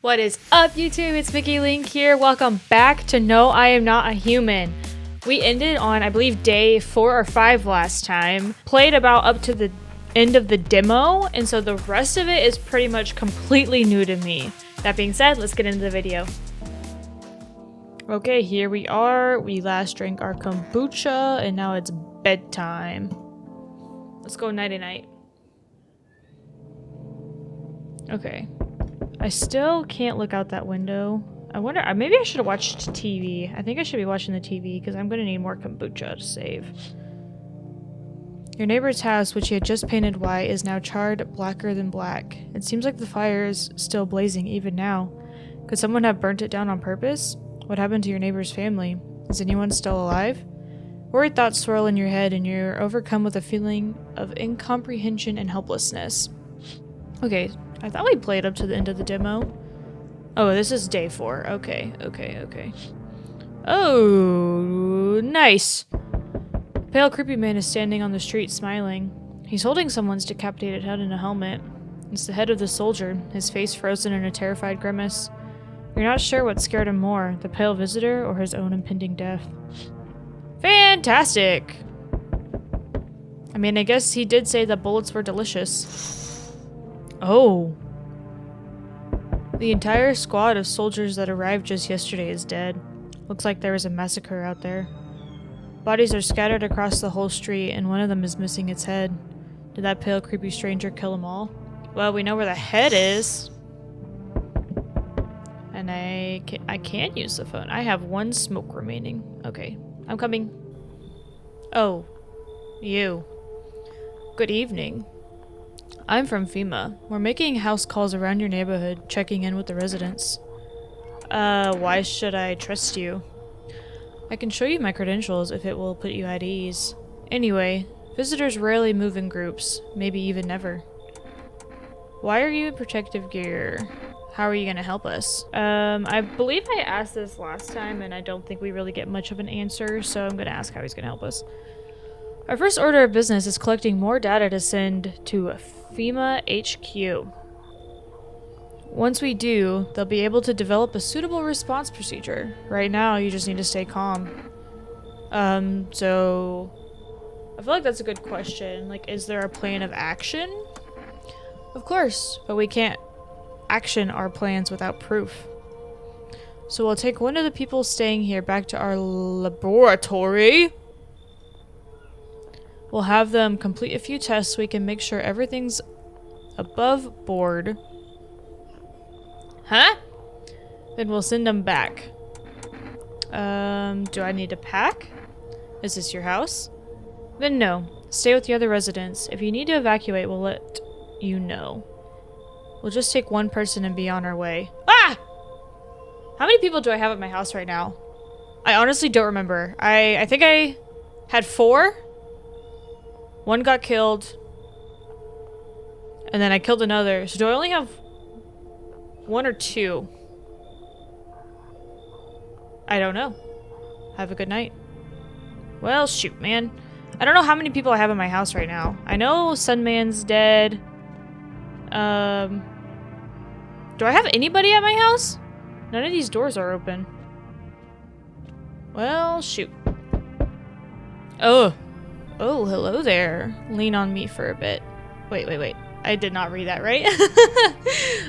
What is up, YouTube? It's Mickey Link here. Welcome back to No, I Am Not a Human. We ended on, I believe, day 4 or 5 last time. Played about up to the end of the demo, and so the rest of it is pretty much completely new to me. That being said, let's get into the video. Okay, here we are. We last drank our kombucha, and now it's bedtime. Let's go nighty-night. Okay. I still can't look out that window. I wonder, maybe I should have watched TV. I think I should be watching the TV because I'm going to need more kombucha to save. Your neighbor's house, which he had just painted white, is now charred blacker than black. It seems like the fire is still blazing even now. Could someone have burnt it down on purpose? What happened to your neighbor's family? Is anyone still alive? Worried thoughts swirl in your head and you're overcome with a feeling of incomprehension and helplessness. Okay. I thought we played up to the end of the demo. Oh, this is day 4. Okay. Oh, nice. A pale, creepy man is standing on the street, smiling. He's holding someone's decapitated head in a helmet. It's the head of the soldier, his face frozen in a terrified grimace. You're not sure what scared him more, the pale visitor or his own impending death. Fantastic! I mean, I guess he did say that bullets were delicious. Oh. The entire squad of soldiers that arrived just yesterday is dead. Looks like there was a massacre out there. Bodies are scattered across the whole street, and one of them is missing its head. Did that pale, creepy stranger kill them all? Well, we know where the head is. And I can use the phone. I have 1 smoke remaining. Okay, I'm coming. Oh, you. Good evening. I'm from FEMA. We're making house calls around your neighborhood, checking in with the residents. Why should I trust you? I can show you my credentials if it will put you at ease. Anyway, visitors rarely move in groups, maybe even never. Why are you in protective gear? How are you gonna help us? I believe I asked this last time and I don't think we really get much of an answer, so I'm gonna ask how he's gonna help us. Our first order of business is collecting more data to send to FEMA HQ. Once we do, they'll be able to develop a suitable response procedure. Right now, you just need to stay calm. So I feel like that's a good question. Like, is there a plan of action? Of course, but we can't action our plans without proof. So we'll take one of the people staying here back to our laboratory. We'll have them complete a few tests so we can make sure everything's above board. Huh? Then we'll send them back. Do I need to pack? Is this your house? Then no. Stay with the other residents. If you need to evacuate, we'll let you know. We'll just take 1 person and be on our way. Ah! How many people do I have at my house right now? I honestly don't remember. I think I had 4. 1 got killed. And then I killed another. So do I only have 1 or 2? I don't know. Have a good night. Well, shoot, man. I don't know how many people I have in my house right now. I know Sunman's dead. Do I have anybody at my house? None of these doors are open. Well, shoot. Oh, hello there. Lean on me for a bit. Wait. I did not read that right.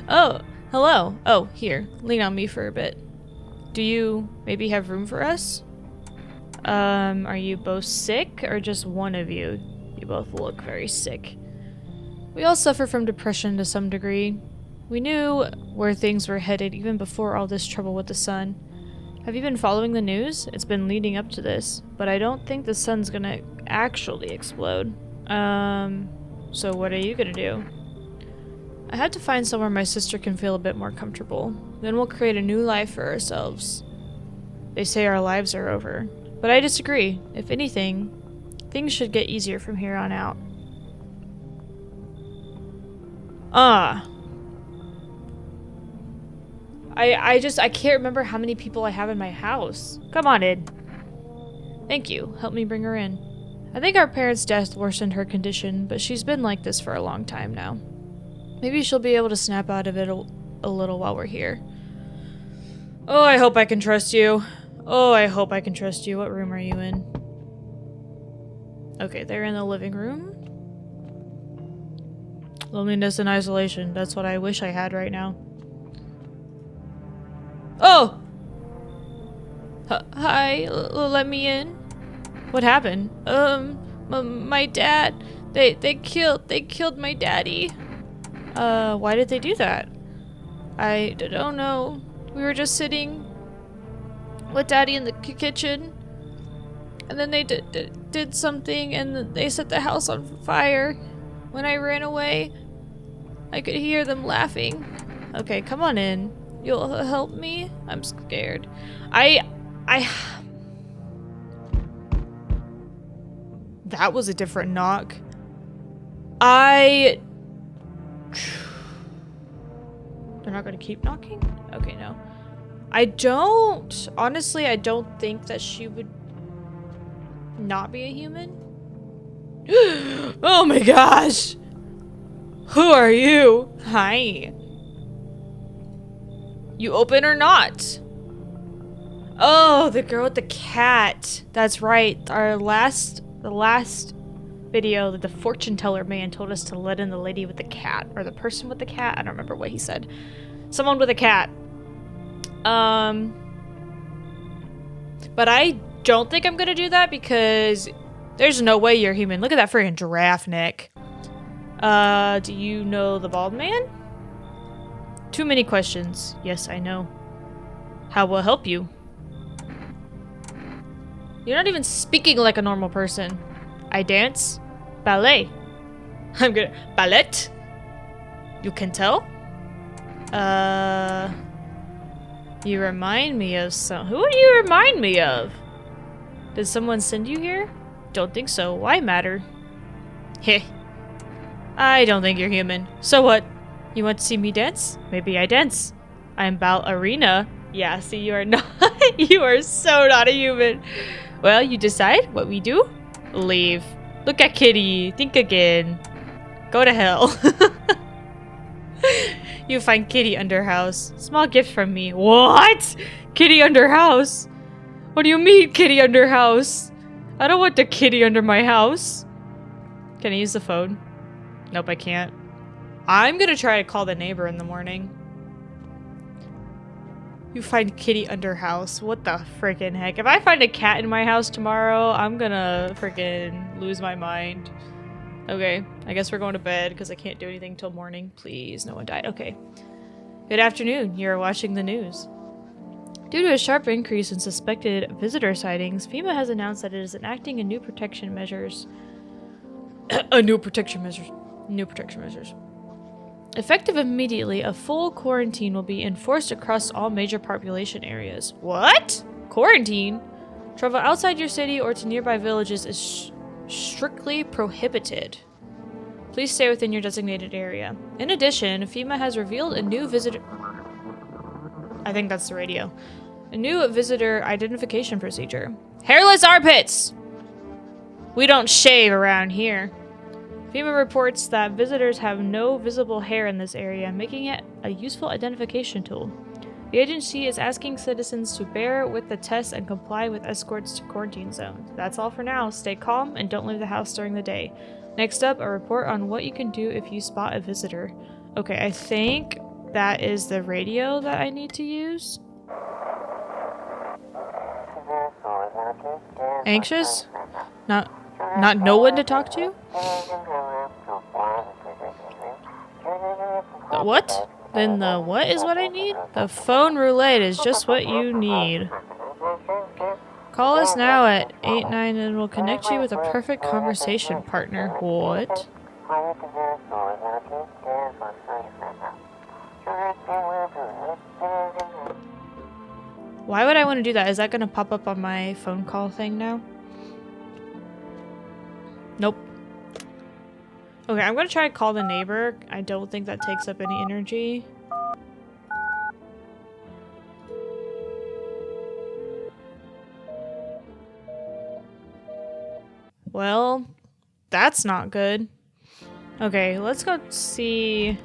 Oh, hello. Oh, here. Lean on me for a bit. Do you maybe have room for us? Are you both sick or just one of you? You both look very sick. We all suffer from depression to some degree. We knew where things were headed even before all this trouble with the sun. Have you been following the news? It's been leading up to this, but I don't think the sun's gonna actually explode. So what are you gonna do? I had to find somewhere my sister can feel a bit more comfortable. Then we'll create a new life for ourselves. They say our lives are over, but I disagree. If anything, things should get easier from here on out. I can't remember how many people I have in my house. Come on in. Thank you. Help me bring her in. I think our parents' death worsened her condition, but she's been like this for a long time now. Maybe she'll be able to snap out of it a little while we're here. Oh, I hope I can trust you. Oh, I hope I can trust you. What room are you in? Okay, they're in the living room. Loneliness and isolation. That's what I wish I had right now. Oh! Hi, let me in. What happened? My dad. They killed my daddy. Why did they do that? I don't know. We were just sitting with daddy in the kitchen. And then they did something and they set the house on fire. When I ran away, I could hear them laughing. Okay, come on in. You'll help me? I'm scared. That was a different knock. They're not gonna keep knocking? Okay, no. Honestly, I don't think that she would not be a human. Oh my gosh! Who are you? Hi. You open or not? Oh, the girl with the cat. That's right. The last video that the fortune teller man told us to let in the lady with the cat, or the person with the cat. I don't remember what he said. Someone with a cat. But I don't think I'm gonna do that because there's no way you're human. Look at that freaking giraffe neck. Do you know the bald man? Too many questions. Yes, I know. How will I help you? You're not even speaking like a normal person. I dance. Ballet. I'm good. Ballet? You can tell? You remind me of who do you remind me of? Did someone send you here? Don't think so. Why matter? Heh. I don't think you're human. So what? You want to see me dance? Maybe I dance. I'm ballerina. Yeah, see, you are not. You are so not a human. Well, you decide what we do. Leave. Look at Kitty. Think again. Go to hell. You find Kitty under house. Small gift from me. What? Kitty under house? What do you mean, Kitty under house? I don't want the kitty under my house. Can I use the phone? Nope, I can't. I'm gonna try to call the neighbor in the morning. You find kitty under house. What the freaking heck? If I find a cat in my house tomorrow, I'm gonna freaking lose my mind. Okay, I guess we're going to bed because I can't do anything till morning. Please, no one died. Okay. Good afternoon. You're watching the news. Due to a sharp increase in suspected visitor sightings, FEMA has announced that it is enacting a new protection measures. New protection measures. Effective immediately, a full quarantine will be enforced across all major population areas. What? Quarantine? Travel outside your city or to nearby villages is strictly prohibited. Please stay within your designated area. In addition, FEMA has revealed a new visitor... I think that's the radio. A new visitor identification procedure. Hairless armpits! We don't shave around here. FEMA reports that visitors have no visible hair in this area, making it a useful identification tool. The agency is asking citizens to bear with the test and comply with escorts to quarantine zones. That's all for now. Stay calm and don't leave the house during the day. Next up, a report on what you can do if you spot a visitor. Okay, I think that is the radio that I need to use. Anxious? Not know when to talk to? The what? Then the what is what I need? The phone roulette is just what you need. Call us now at 89 and we'll connect you with a perfect conversation partner. What? Why would I want to do that? Is that going to pop up on my phone call thing now? Nope. Okay, I'm going to try to call the neighbor. I don't think that takes up any energy. Well, that's not good. Okay, let's go see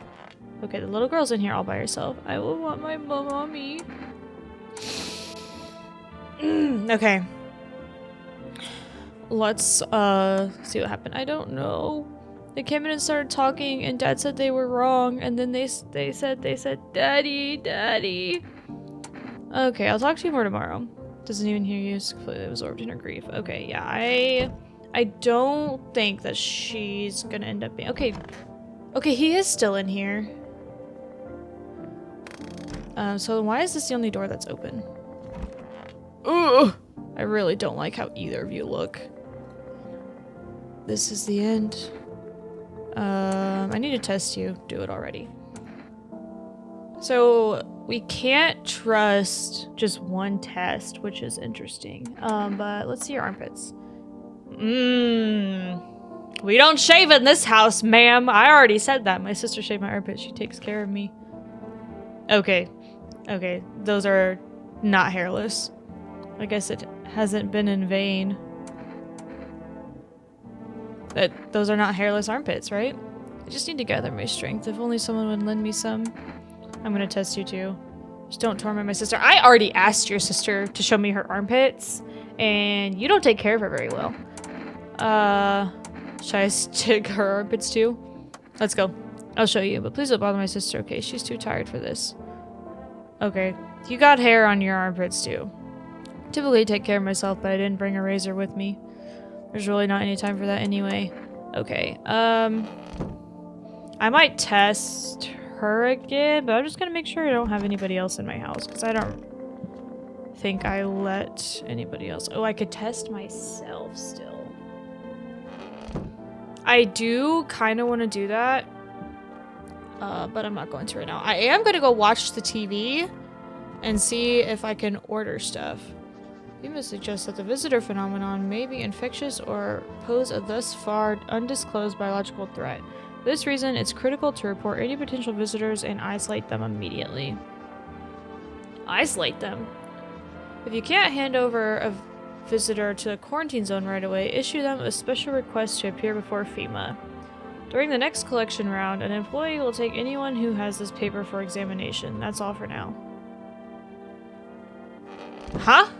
Okay, the little girl's in here all by herself. I will want my mommy. Okay. Let's see what happened. I don't know. They came in and started talking, and Dad said they were wrong, and then they said, Daddy, Daddy. Okay, I'll talk to you more tomorrow. Doesn't even hear you. Is completely absorbed in her grief. Okay, yeah, I don't think that she's gonna end up being okay. Okay, he is still in here. So why is this the only door that's open? Ugh! I really don't like how either of you look. This is the end. I need to test you. Do it already. So we can't trust just one test, which is interesting. But let's see your armpits. We don't shave in this house, ma'am. I already said that. My sister shaved my armpits. She takes care of me. Okay. Okay. Those are not hairless. I guess it hasn't been in vain. Those are not hairless armpits, right? I just need to gather my strength. If only someone would lend me some. I'm gonna test you too. Just don't torment my sister. I already asked your sister to show me her armpits, and you don't take care of her very well. Should I stick her armpits too? Let's go. I'll show you, but please don't bother my sister, okay? She's too tired for this. Okay. You got hair on your armpits too. Typically take care of myself, but I didn't bring a razor with me. There's really not any time for that anyway. Okay, I might test her again, but I'm just gonna make sure I don't have anybody else in my house, because I don't think I let anybody else. Oh, I could test myself still. I do kind of want to do that, but I'm not going to right now. I am going to go watch the TV and see if I can order stuff. FEMA suggests that the visitor phenomenon may be infectious or pose a thus far undisclosed biological threat. For this reason, it's critical to report any potential visitors and isolate them immediately. Isolate them? If you can't hand over a visitor to a quarantine zone right away, issue them a special request to appear before FEMA. During the next collection round, an employee will take anyone who has this paper for examination. That's all for now. Huh?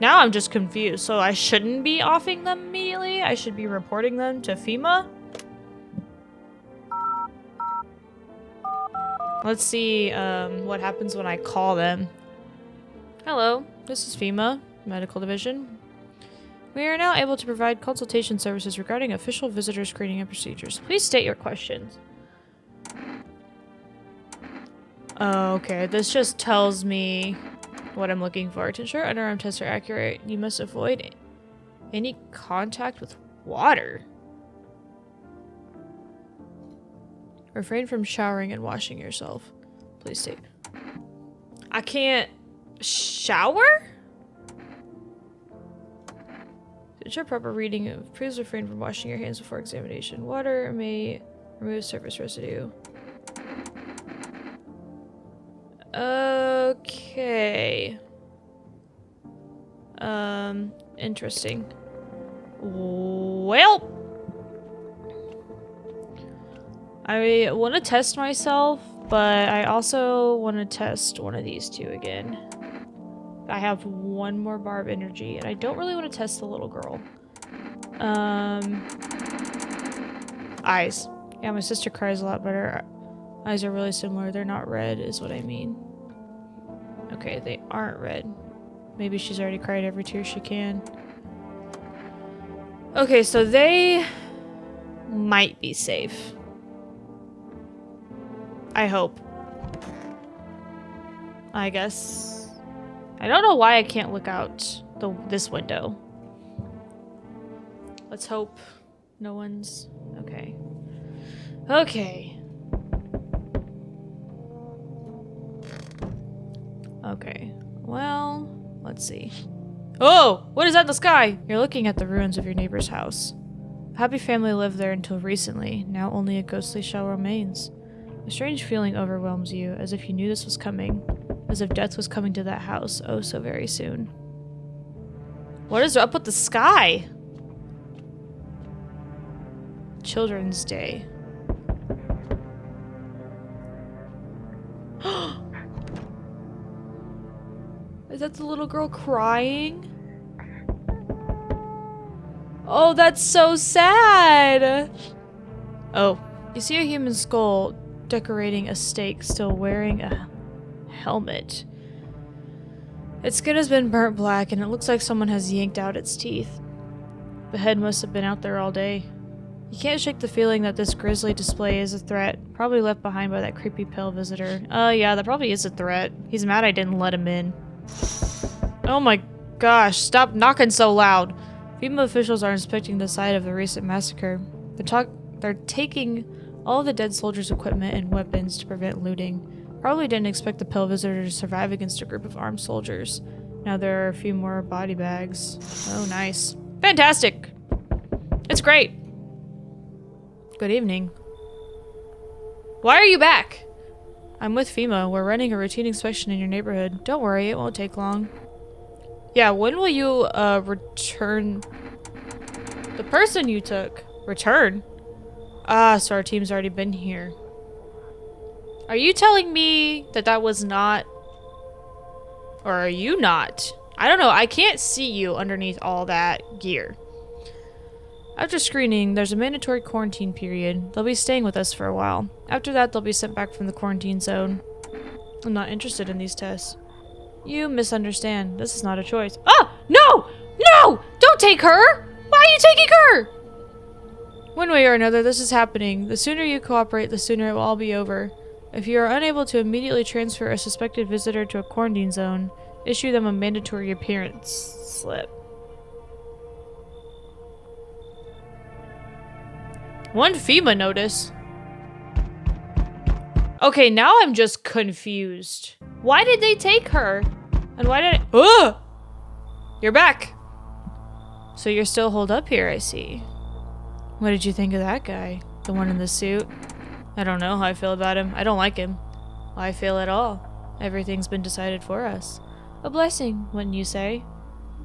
Now I'm just confused. So I shouldn't be offing them immediately? I should be reporting them to FEMA? Let's see what happens when I call them. Hello, this is FEMA Medical Division. We are now able to provide consultation services regarding official visitor screening and procedures. Please state your questions. Okay, this just tells me what I'm looking for. To ensure underarm tests are accurate, you must avoid any contact with water. Refrain from showering and washing yourself. Please state. I can't shower? To ensure proper reading, please refrain from washing your hands before examination. Water may remove surface residue. Okay. Interesting. Well, I want to test myself, but I also want to test one of these two again. I have one more bar of energy, and I don't really want to test the little girl. Eyes. Yeah, my sister cries a lot, but her eyes are really similar. They're not red, is what I mean. Okay, they aren't red. Maybe she's already cried every tear she can. Okay, so they might be safe. I hope. I guess. I don't know why I can't look out this window. Let's hope no one's... Okay. Okay. Okay. Well, let's see. Oh! What is that in the sky? You're looking at the ruins of your neighbor's house. A happy family lived there until recently. Now only a ghostly shell remains. A strange feeling overwhelms you, as if you knew this was coming. As if death was coming to that house, oh so very soon. What is up with the sky? Children's Day. Is that the little girl crying? Oh, that's so sad! Oh, you see a human skull decorating a stake, still wearing a helmet. Its skin has been burnt black, and it looks like someone has yanked out its teeth. The head must have been out there all day. You can't shake the feeling that this grisly display is a threat, probably left behind by that creepy pale visitor. Yeah, that probably is a threat. He's mad I didn't let him in. Oh my gosh, stop knocking so loud! FEMA officials are inspecting the site of the recent massacre. They're taking all of the dead soldiers' equipment and weapons to prevent looting. Probably didn't expect the pale visitor to survive against a group of armed soldiers. Now there are a few more body bags. Oh, nice. Fantastic! It's great! Good evening. Why are you back? I'm with FEMA. We're running a routine inspection in your neighborhood. Don't worry, it won't take long. Yeah, when will you, return the person you took? Return? Ah, so our team's already been here. Are you telling me that that was not... Or are you not? I don't know, I can't see you underneath all that gear. After screening, there's a mandatory quarantine period. They'll be staying with us for a while. After that, they'll be sent back from the quarantine zone. I'm not interested in these tests. You misunderstand. This is not a choice. Ah! No! No! Don't take her! Why are you taking her? One way or another, this is happening. The sooner you cooperate, the sooner it will all be over. If you are unable to immediately transfer a suspected visitor to a quarantine zone, issue them a mandatory appearance slip. One FEMA notice. Okay, now I'm just confused. Why did they take her? And why did Ugh! You're back. So you're still holed up here, I see. What did you think of that guy? The one in the suit? I don't know how I feel about him. I don't like him. How I feel at all. Everything's been decided for us. A blessing, wouldn't you say?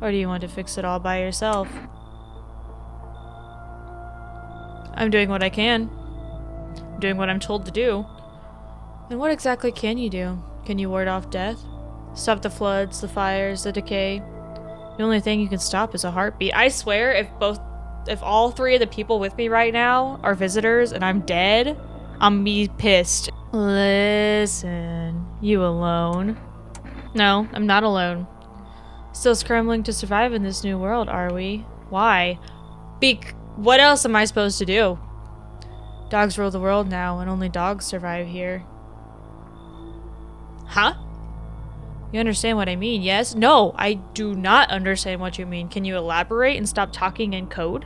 Or do you want to fix it all by yourself? I'm doing what I can. I'm doing what I'm told to do. And what exactly can you do? Can you ward off death? Stop the floods, the fires, the decay? The only thing you can stop is a heartbeat. I swear, if all three of the people with me right now are visitors and I'm dead, I'm be pissed. Listen, you alone? No, I'm not alone. Still scrambling to survive in this new world, are we? Why? What else am I supposed to do? Dogs rule the world now, and only dogs survive here. Huh? You understand what I mean, yes? No, I do not understand what you mean. Can you elaborate and stop talking in code?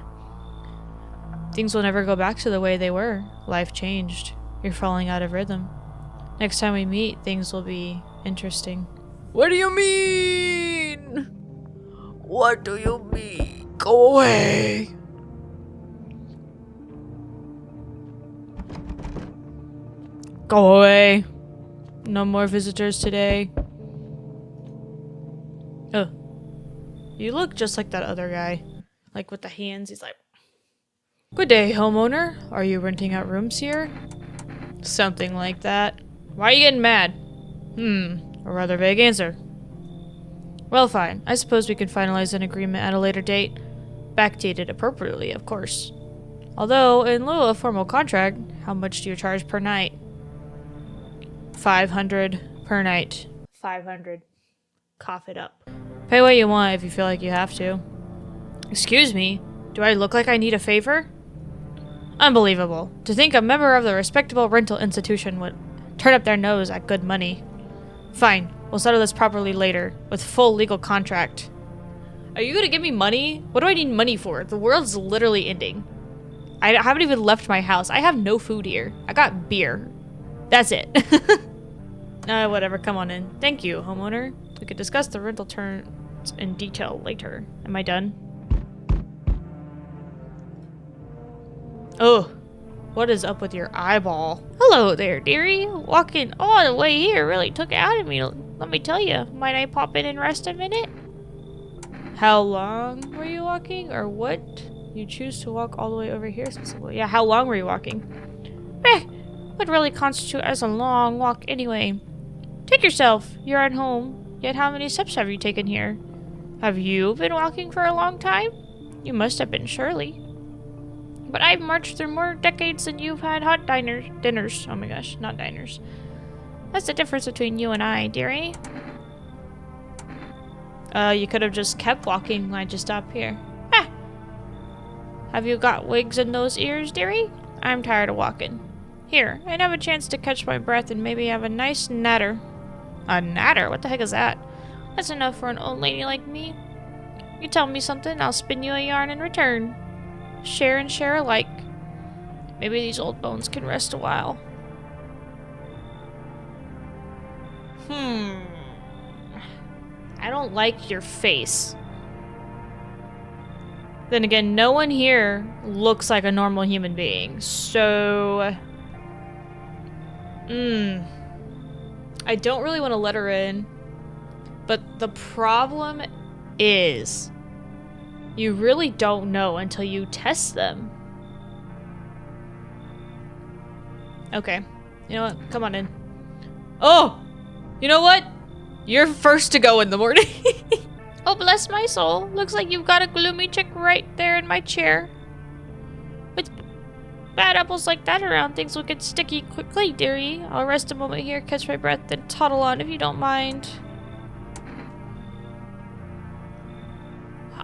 Things will never go back to the way they were. Life changed. You're falling out of rhythm. Next time we meet, things will be interesting. What do you mean? What do you mean? Go away. Go away. No more visitors today. Oh. You look just like that other guy. Like with the hands, he's like... Good day, homeowner. Are you renting out rooms here? Something like that. Why are you getting mad? A rather vague answer. Well, fine. I suppose we can finalize an agreement at a later date. Backdated appropriately, of course. Although, in lieu of a formal contract, how much do you charge per night? 500 per night. 500. Cough it up. Pay what you want if you feel like you have to. Excuse me? Do I look like I need a favor? Unbelievable. To think a member of the respectable rental institution would turn up their nose at good money. Fine. We'll settle this properly later, with full legal contract. Are you gonna give me money? What do I need money for? The world's literally ending. I haven't even left my house. I have no food here. I got beer. That's it. Whatever. Come on in. Thank you, homeowner. We could discuss the rental terms in detail later. Am I done? Oh, what is up with your eyeball? Hello there, dearie. Walking all the way here really took it out of me. Let me tell you. Might I pop in and rest a minute? How long were you walking, or what? You choose to walk all the way over here specifically. Yeah, how long were you walking? What really constitute as a long walk anyway? Take yourself. You're at home. Yet how many steps have you taken here? Have you been walking for a long time? You must have been, surely. But I've marched through more decades than you've had hot dinners. Oh my gosh, not diners. That's the difference between you and I, dearie. You could have just kept walking. Why'd you stop here? Ha! Have you got wigs in those ears, dearie? I'm tired of walking. Here, I'd have a chance to catch my breath and maybe have a nice natter. A natter? What the heck is that? That's enough for an old lady like me. You tell me something, I'll spin you a yarn in return. Share and share alike. Maybe these old bones can rest a while. I don't like your face. Then again, no one here looks like a normal human being, so... I don't really want to let her in, but the problem is you really don't know until you test them. Okay, you know what? Come on in. Oh! You know what? You're first to go in the morning. Oh, bless my soul. Looks like you've got a gloomy chick right there in my chair. With bad apples like that around, things will get sticky quickly, dearie. I'll rest a moment here, catch my breath, then toddle on if you don't mind.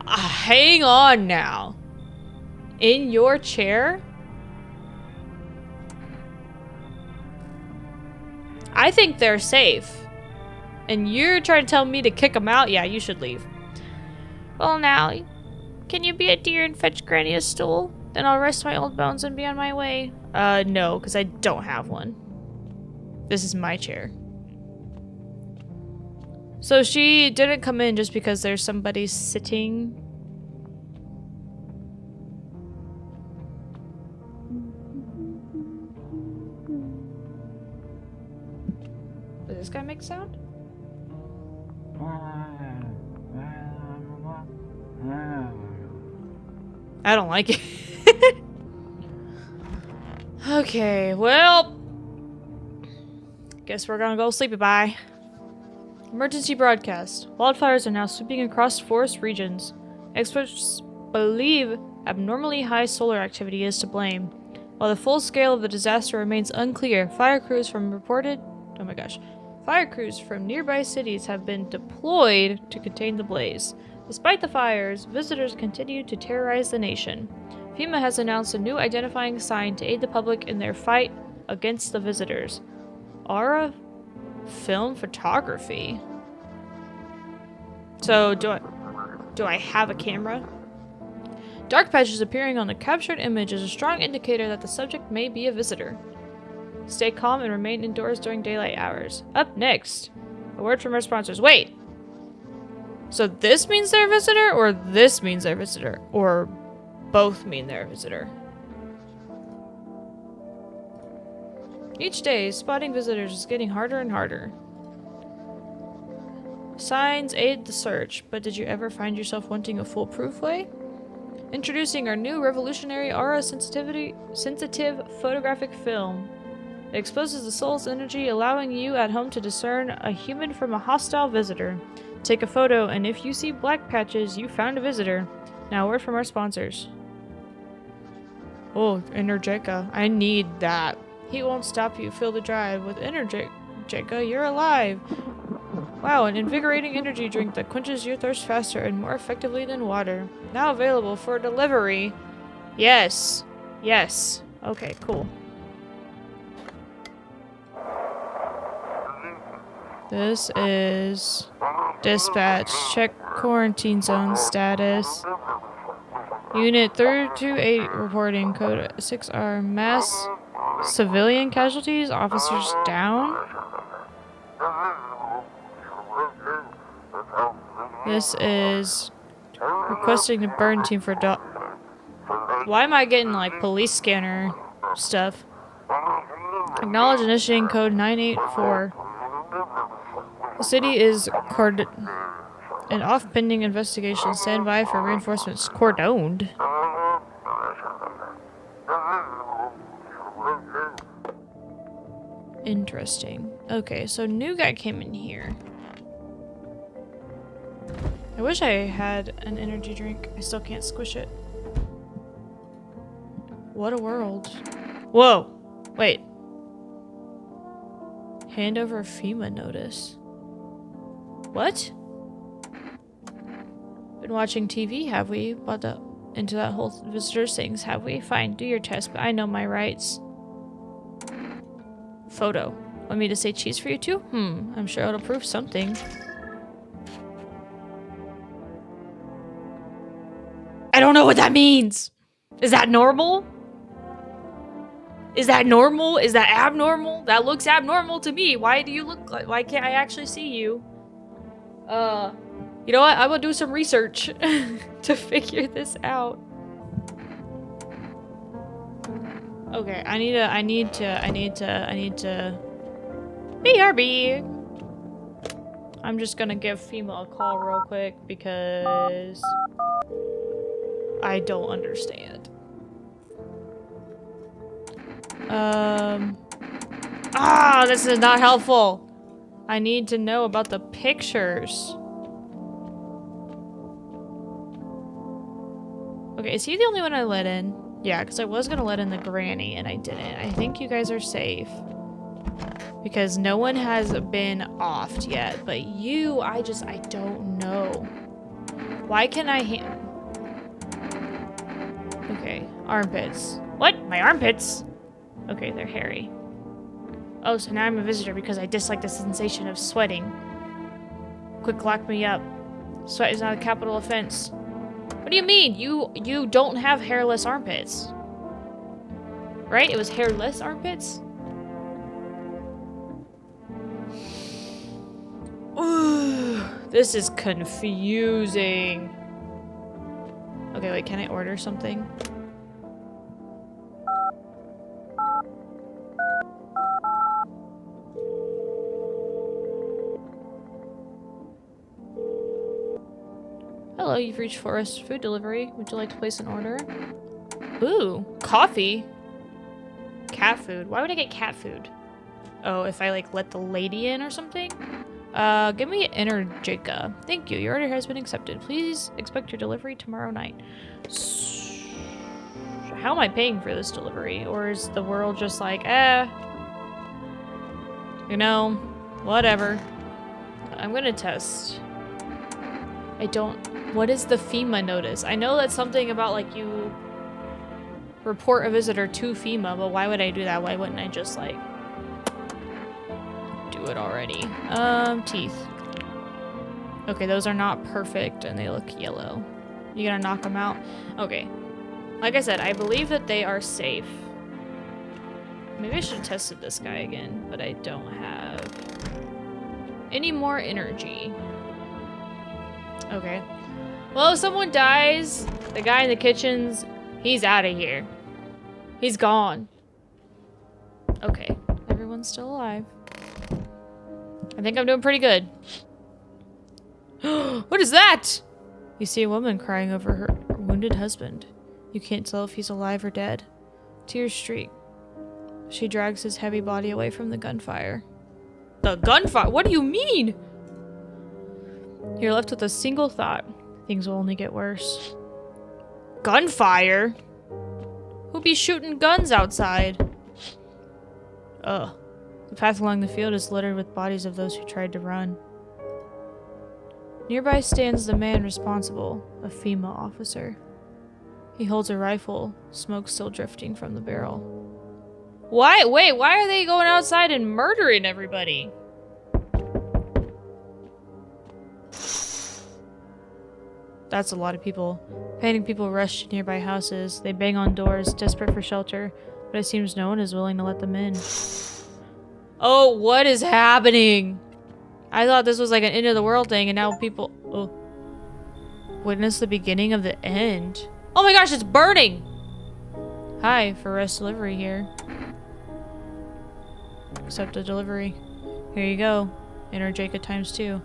Hang on now. In your chair? I think they're safe. And you're trying to tell me to kick them out? Yeah, you should leave. Well now, can you be a dear and fetch Granny a stool? Then I'll rest my old bones and be on my way. No, because I don't have one. This is my chair. So she didn't come in just because there's somebody sitting. Does this guy make sound? I don't like it. Okay, well, guess we're gonna go sleepy bye. Emergency broadcast. Wildfires are now sweeping across forest regions. Experts believe abnormally high solar activity is to blame. While the full scale of the disaster remains unclear, fire crews from nearby cities have been deployed to contain the blaze. Despite the fires, visitors continue to terrorize the nation. FEMA has announced a new identifying sign to aid the public in their fight against the visitors. Aura film photography. So, do I have a camera? Dark patches appearing on the captured image is a strong indicator that the subject may be a visitor. Stay calm and remain indoors during daylight hours. Up next, a word from our sponsors. Wait! So this means they're a visitor, or this means they're a visitor? Or both mean they're a visitor? Each day, spotting visitors is getting harder and harder. Signs aid the search, but did you ever find yourself wanting a foolproof way? Introducing our new revolutionary aura sensitive photographic film. It exposes the soul's energy, allowing you at home to discern a human from a hostile visitor. Take a photo, and if you see black patches, you found a visitor. Now, a word from our sponsors. Oh, Energica. I need that. Heat won't stop you. Feel the drive. With Energica, you're alive. Wow, an invigorating energy drink that quenches your thirst faster and more effectively than water. Now available for delivery. Yes. Yes. Okay, cool. This is dispatch. Check quarantine zone status. Unit 328 reporting code 6R. Mass civilian casualties. Officers down. This is requesting the burn team for Why am I getting like police scanner stuff? Acknowledge initiating code 984. The city is an off pending investigation. Stand by for reinforcements. Cordoned. Interesting. Okay, so new guy came in here. I wish I had an energy drink. I still can't squish it. What a world. Whoa! Wait. Hand over FEMA notice. What? Been watching TV, have we? Bought into that whole visitors things, have we? Fine, do your test, but I know my rights. Photo. Want me to say cheese for you too? I'm sure it'll prove something. I don't know what that means! Is that normal? Is that normal? Is that abnormal? That looks abnormal to me. Why do you look like... Why can't I actually see you? You know what? I will do some research to figure this out. Okay, I need to... BRB! I'm just gonna give FEMA a call real quick because... I don't understand. This is not helpful. I need to know about the pictures. Okay, is he the only one I let in? Yeah, because I was gonna let in the granny and I didn't. I think you guys are safe. Because no one has been offed yet, but you, I don't know. Why can I Okay, armpits. What? My armpits? Okay, they're hairy. Oh, so now I'm a visitor because I dislike the sensation of sweating. Quick, lock me up. Sweat is not a capital offense. What do you mean? You don't have hairless armpits. Right? It was hairless armpits? Ooh, this is confusing. Okay, wait, can I order something? Hello, you've reached Forest Food Delivery. Would you like to place an order? Ooh, coffee? Cat food. Why would I get cat food? Oh, if I, like, let the lady in or something? Give me Energica. Thank you. Your order has been accepted. Please expect your delivery tomorrow night. How am I paying for this delivery? Or is the world just like, you know, whatever. I'm gonna test. What is the FEMA notice? I know that's something about, like, you report a visitor to FEMA, but why would I do that? Why wouldn't I just, like, do it already? Teeth. Okay, those are not perfect, and they look yellow. You gonna knock them out? Okay. Like I said, I believe that they are safe. Maybe I should have tested this guy again, but I don't have any more energy. Okay. Well, if someone dies, the guy in the kitchen's, he's out of here. He's gone. Okay. Everyone's still alive. I think I'm doing pretty good. What is that? You see a woman crying over her wounded husband. You can't tell if he's alive or dead. Tears streak. She drags his heavy body away from the gunfire. The gunfire? What do you mean? You're left with a single thought. Things will only get worse. Gunfire? Who'd be shooting guns outside? Ugh. The path along the field is littered with bodies of those who tried to run. Nearby stands the man responsible, a FEMA officer. He holds a rifle, smoke still drifting from the barrel. Why? Wait, why are they going outside and murdering everybody? That's a lot of people. Panicked people rush to nearby houses. They bang on doors, desperate for shelter, but it seems no one is willing to let them in. Oh, what is happening? I thought this was like an end of the world thing, and now people... Oh. Witness the beginning of the end. Oh my gosh, it's burning! Hi, for rest delivery here. Accept the delivery. Here you go. Energica times 2.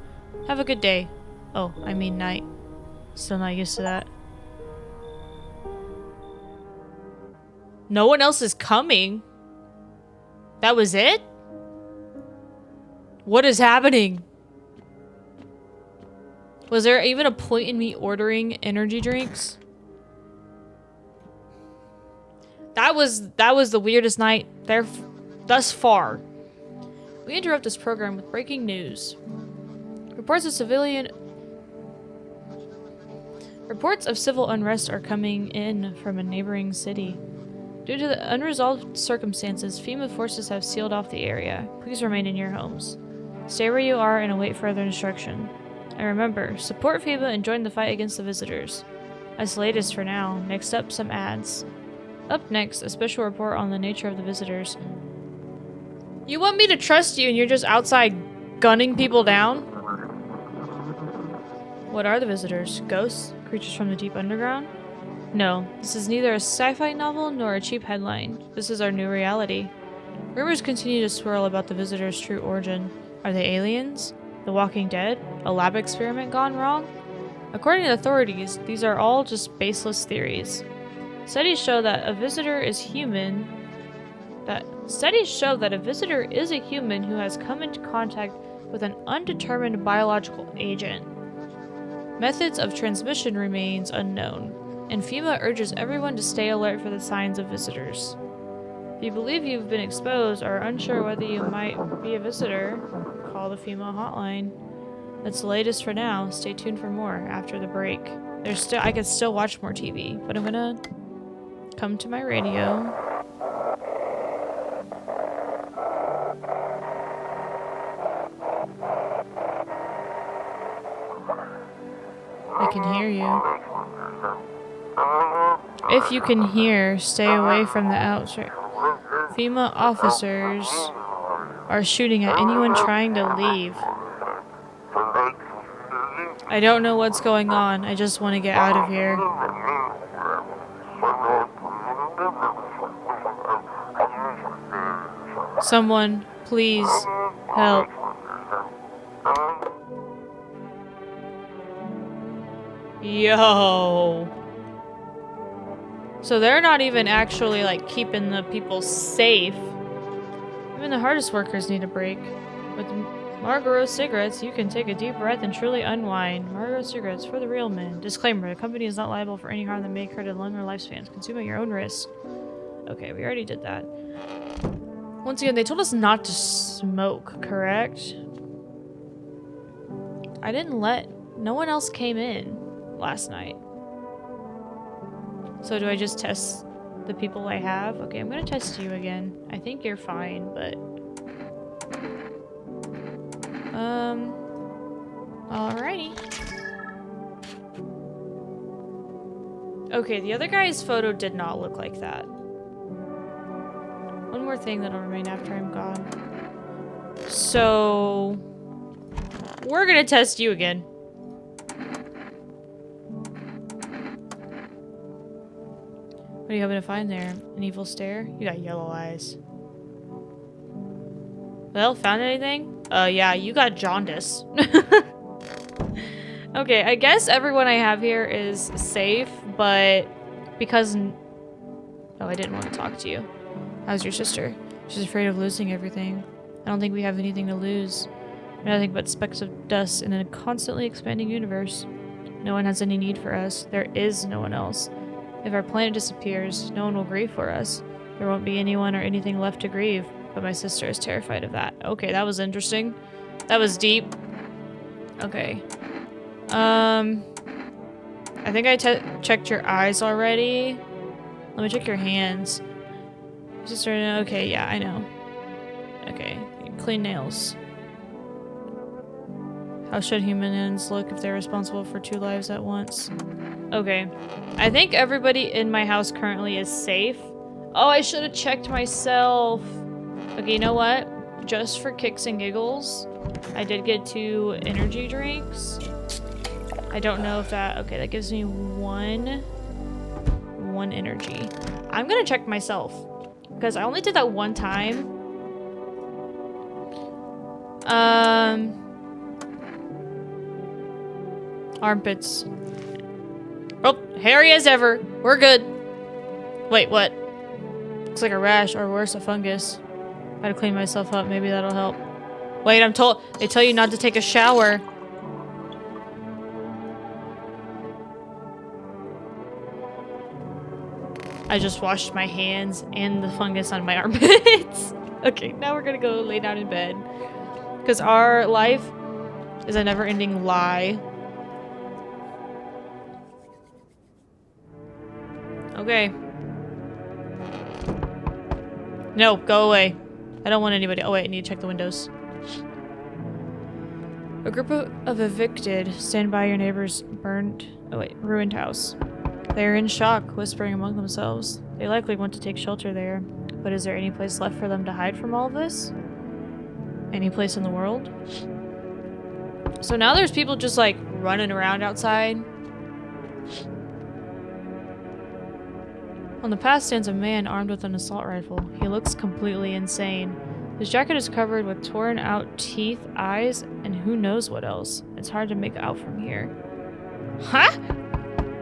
Have a good day. Oh, I mean night. Still not used to that. No one else is coming. That was it? What is happening? Was there even a point in me ordering energy drinks? That was the weirdest night there thus far. We interrupt this program with breaking news. Reports of civil unrest are coming in from a neighboring city. Due to the unresolved circumstances, FEMA forces have sealed off the area. Please remain in your homes. Stay where you are and await further instruction. And remember, support FEMA and join the fight against the visitors. That's the latest for now. Next up, some ads. Up next, a special report on the nature of the visitors. You want me to trust you and you're just outside gunning people down? What are the visitors? Ghosts? Creatures from the deep underground? No, this is neither a sci-fi novel nor a cheap headline. This is our new reality. Rumors continue to swirl about the visitors' true origin. Are they aliens? The Walking Dead? A lab experiment gone wrong? According to authorities, these are all just baseless theories. Studies show that a visitor is a human who has come into contact with an undetermined biological agent. Methods of transmission remains unknown, and FEMA urges everyone to stay alert for the signs of visitors. If you believe you've been exposed or are unsure whether you might be a visitor, call the FEMA hotline. That's the latest for now. Stay tuned for more after the break. I could still watch more TV, but I'm gonna come to my radio. I can hear you. If you can hear, stay away from the outside. FEMA officers are shooting at anyone trying to leave. I don't know what's going on. I just want to get out of here. Someone, please help. Yo. So they're not even actually like keeping the people safe. Even the hardest workers need a break. With Marlboro cigarettes, you can take a deep breath and truly unwind. Marlboro cigarettes for the real men. Disclaimer, the company is not liable for any harm that may occur to lung or lifespans. Consume at your own risk. Okay, we already did that. Once again, they told us not to smoke, correct? No one else came in last night. So do I just test the people I have? Okay, I'm gonna test you again. I think you're fine, but... Alrighty. Okay, the other guy's photo did not look like that. One more thing that'll remain after I'm gone. So... we're gonna test you again. What are you hoping to find there? An evil stare? You got yellow eyes. Well, found anything? Yeah, you got jaundice. Okay, I guess everyone I have here is safe, but because... oh, I didn't want to talk to you. How's your sister? She's afraid of losing everything. I don't think we have anything to lose. Nothing but specks of dust in a constantly expanding universe. No one has any need for us. There is no one else. If our planet disappears, no one will grieve for us. There won't be anyone or anything left to grieve. But my sister is terrified of that. Okay, that was interesting. That was deep. Okay. I think I checked your eyes already. Let me check your hands. Sister, okay, yeah, I know. Okay, clean nails. How should humans look if they're responsible for 2 lives at once? Okay. I think everybody in my house currently is safe. Oh, I should have checked myself. Okay, you know what? Just for kicks and giggles, I did get 2 energy drinks. I don't know if that... okay, that gives me 1 energy. I'm gonna check myself. Because I only did that 1 time. Armpits. Oh, hairy as ever. We're good. Wait, what? Looks like a rash, or worse, a fungus. Gotta clean myself up. Maybe that'll help. Wait, I'm told... they tell you not to take a shower. I just washed my hands and the fungus on my armpits. Okay, now we're gonna go lay down in bed. Because our life is a never-ending lie. Okay. No, go away. I don't want anybody. Oh wait, I need to check the windows. A group of evicted stand by your neighbor's ruined house. They are in shock, whispering among themselves. They likely want to take shelter there. But is there any place left for them to hide from all of this? Any place in the world? So now there's people just like running around outside. On the path stands a man armed with an assault rifle. He looks completely insane. His jacket is covered with torn out teeth, eyes, and who knows what else. It's hard to make out from here. Huh?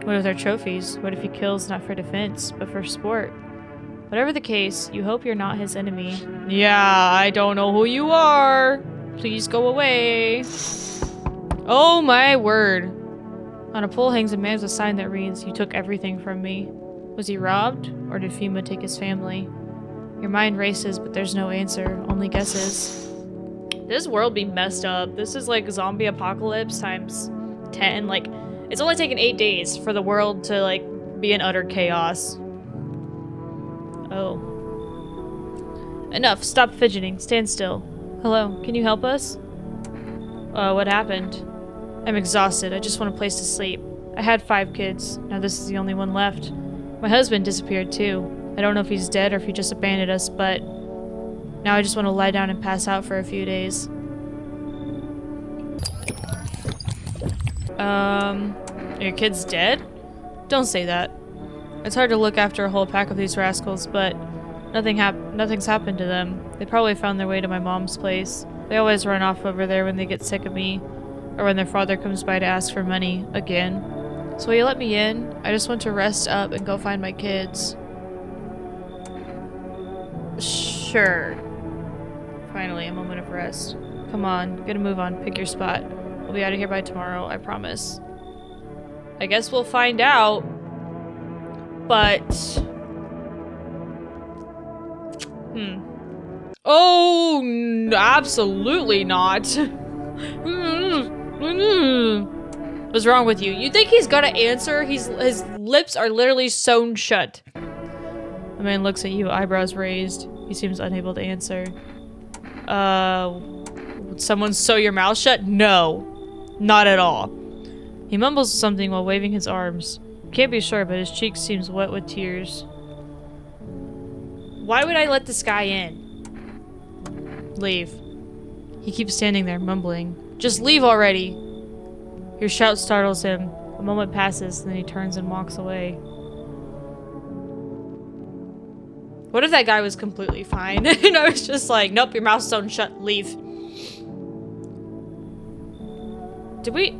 What if they're trophies? What if he kills not for defense, but for sport? Whatever the case, you hope you're not his enemy. Yeah, I don't know who you are. Please go away. Oh my word. On a pole hangs a man with a sign that reads, "You took everything from me." Was he robbed, or did FEMA take his family? Your mind races, but there's no answer, only guesses. This world be messed up. This is like zombie apocalypse times 10. Like, it's only taken 8 days for the world to like be in utter chaos. Oh. Enough, stop fidgeting, stand still. Hello, can you help us? What happened? I'm exhausted, I just want a place to sleep. I had 5 kids, now this is the only one left. My husband disappeared too. I don't know if he's dead or if he just abandoned us, but now I just want to lie down and pass out for a few days. Are your kids dead? Don't say that. It's hard to look after a whole pack of these rascals, but nothing's happened to them. They probably found their way to my mom's place. They always run off over there when they get sick of me, or when their father comes by to ask for money, again. So will you let me in? I just want to rest up and go find my kids. Sure. Finally, a moment of rest. Come on, get a move on, pick your spot. We'll be out of here by tomorrow, I promise. I guess we'll find out. But... Oh, absolutely not. What's wrong with you? You think he's gonna answer? His lips are literally sewn shut. The man looks at you, eyebrows raised. He seems unable to answer. Would someone sew your mouth shut? No. Not at all. He mumbles something while waving his arms. Can't be sure, but his cheek seems wet with tears. Why would I let this guy in? Leave. He keeps standing there, mumbling. Just leave already! Your shout startles him. A moment passes, then he turns and walks away. What if that guy was completely fine? And I was just like, nope, your mouth's sewn shut, leave. Did we...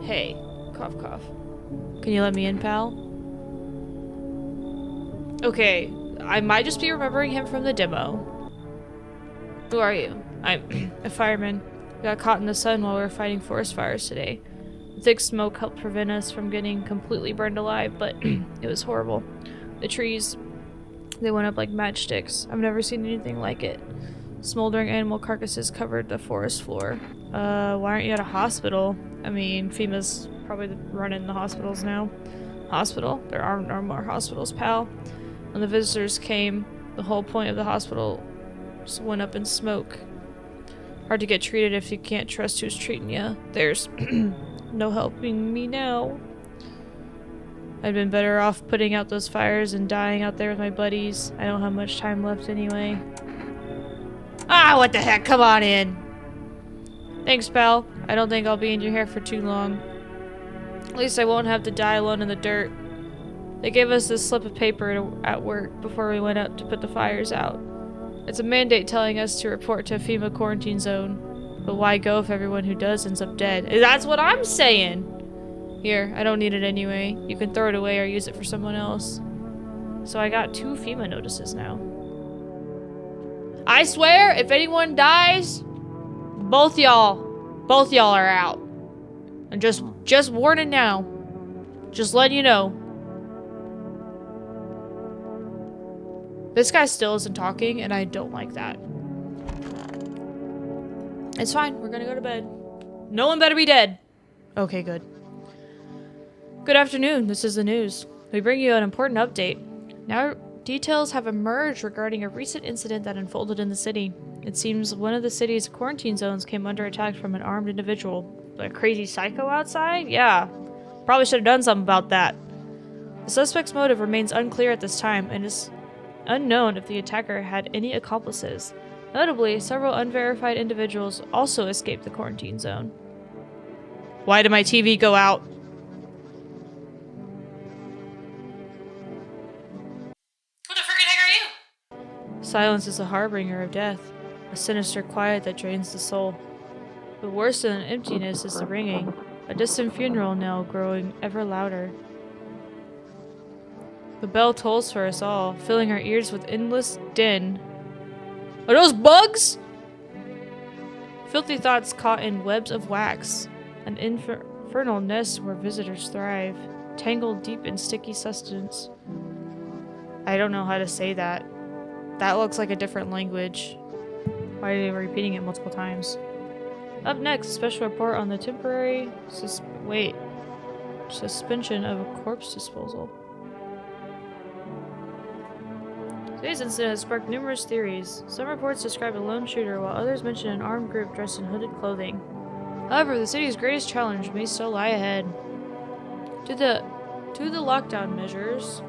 Hey, cough cough. Can you let me in, pal? Okay, I might just be remembering him from the demo. Who are you? I'm a fireman. We got caught in the sun while we were fighting forest fires today. The thick smoke helped prevent us from getting completely burned alive, but it was horrible. The trees, they went up like matchsticks. I've never seen anything like it. Smoldering animal carcasses covered the forest floor. Why aren't you at a hospital? I mean, FEMA's probably running the hospitals now. Hospital? There are no more hospitals, pal. When the visitors came, the whole point of the hospital just went up in smoke. Hard to get treated if you can't trust who's treating you. There's no helping me now. I'd been better off putting out those fires and dying out there with my buddies. I don't have much time left anyway. Ah, what the heck? Come on in. Thanks, pal. I don't think I'll be in your hair for too long. At least I won't have to die alone in the dirt. They gave us this slip of paper at work before we went up to put the fires out. It's a mandate telling us to report to a FEMA quarantine zone. But why go if everyone who does ends up dead? That's what I'm saying! Here, I don't need it anyway. You can throw it away or use it for someone else. So I got 2 FEMA notices now. I swear, if anyone dies, both y'all are out. And just warning now. Just letting you know. This guy still isn't talking, and I don't like that. It's fine. We're gonna go to bed. No one better be dead. Okay, good. Good afternoon. This is the news. We bring you an important update. Now, details have emerged regarding a recent incident that unfolded in the city. It seems one of the city's quarantine zones came under attack from an armed individual. A crazy psycho outside? Yeah. Probably should have done something about that. The suspect's motive remains unclear at this time, and it's unknown if the attacker had any accomplices. Notably, several unverified individuals also escaped the quarantine zone. Why did my TV go out? Who the friggin' heck are you? Silence is a harbinger of death, a sinister quiet that drains the soul. But worse than emptiness is the ringing, a distant funeral knell growing ever louder. The bell tolls for us all, filling our ears with endless din. Are those bugs? Filthy thoughts caught in webs of wax, an infernal nest where visitors thrive, tangled deep in sticky sustenance. I don't know how to say that. That looks like a different language. Why are they repeating it multiple times? Up next, a special report on the temporary suspension of a corpse disposal. Today's incident has sparked numerous theories. Some reports describe a lone shooter, while others mention an armed group dressed in hooded clothing. However, the city's greatest challenge may still lie ahead. Due to the lockdown measures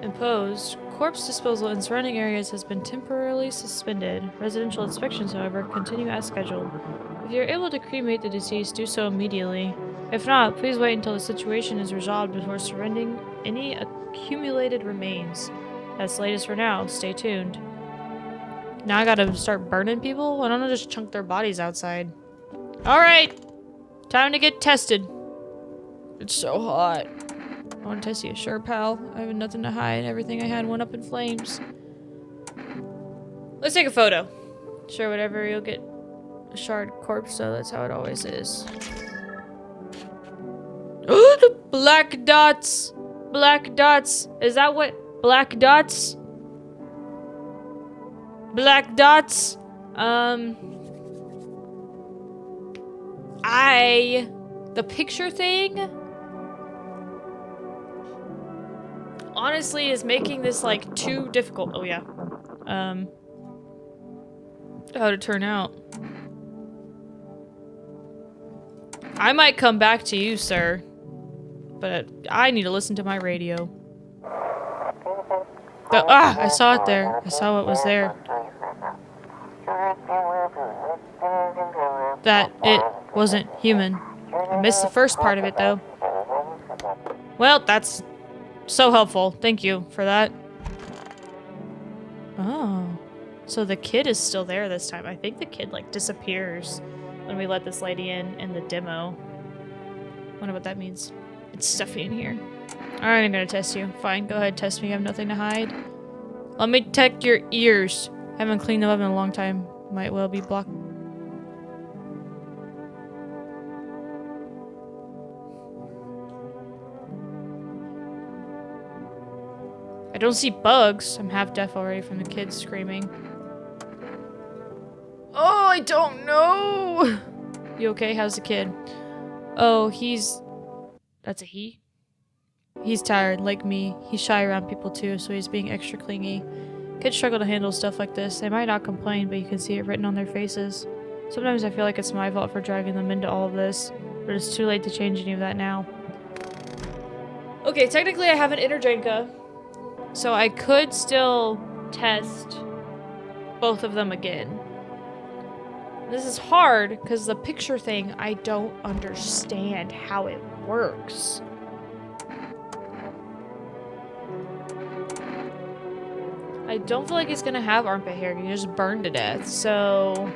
imposed, corpse disposal in surrounding areas has been temporarily suspended. Residential inspections, however, continue as scheduled. If you are able to cremate the deceased, do so immediately. If not, please wait until the situation is resolved before surrendering any accumulated remains. That's the latest for now. Stay tuned. Now I gotta start burning people? Why don't I just chunk their bodies outside? Alright! Time to get tested. It's so hot. I want to test you. Sure, pal. I have nothing to hide. Everything I had went up in flames. Let's take a photo. Sure, whatever. You'll get a shard corpse, so that's how it always is. Oh, the black dots! Black dots! Is that what... Black dots? Black dots? The picture thing honestly is making this like too difficult. Oh yeah. How'd it turn out? I might come back to you, sir. But I need to listen to my radio. I saw it there. I saw what was there. That it wasn't human. I missed the first part of it, though. Well, that's so helpful. Thank you for that. Oh. So the kid is still there this time. I think the kid, like, disappears when we let this lady in the demo. Wonder what that means. It's stuffy in here. Alright, I'm gonna test you. Fine, go ahead, test me. I have nothing to hide. Let me check your ears. Haven't cleaned them up in a long time. Might well be blocked. I don't see bugs. I'm half deaf already from the kids screaming. Oh, I don't know. You okay? How's the kid? Oh, that's a he? He's tired, like me. He's shy around people too, so he's being extra clingy. Kids struggle to handle stuff like this. They might not complain, but you can see it written on their faces. Sometimes I feel like it's my fault for dragging them into all of this, but it's too late to change any of that now. Okay, technically I have an inner Jenka, so I could still test both of them again. This is hard, because the picture thing, I don't understand how it works. I don't feel like he's gonna have armpit hair. He just burned to death, so...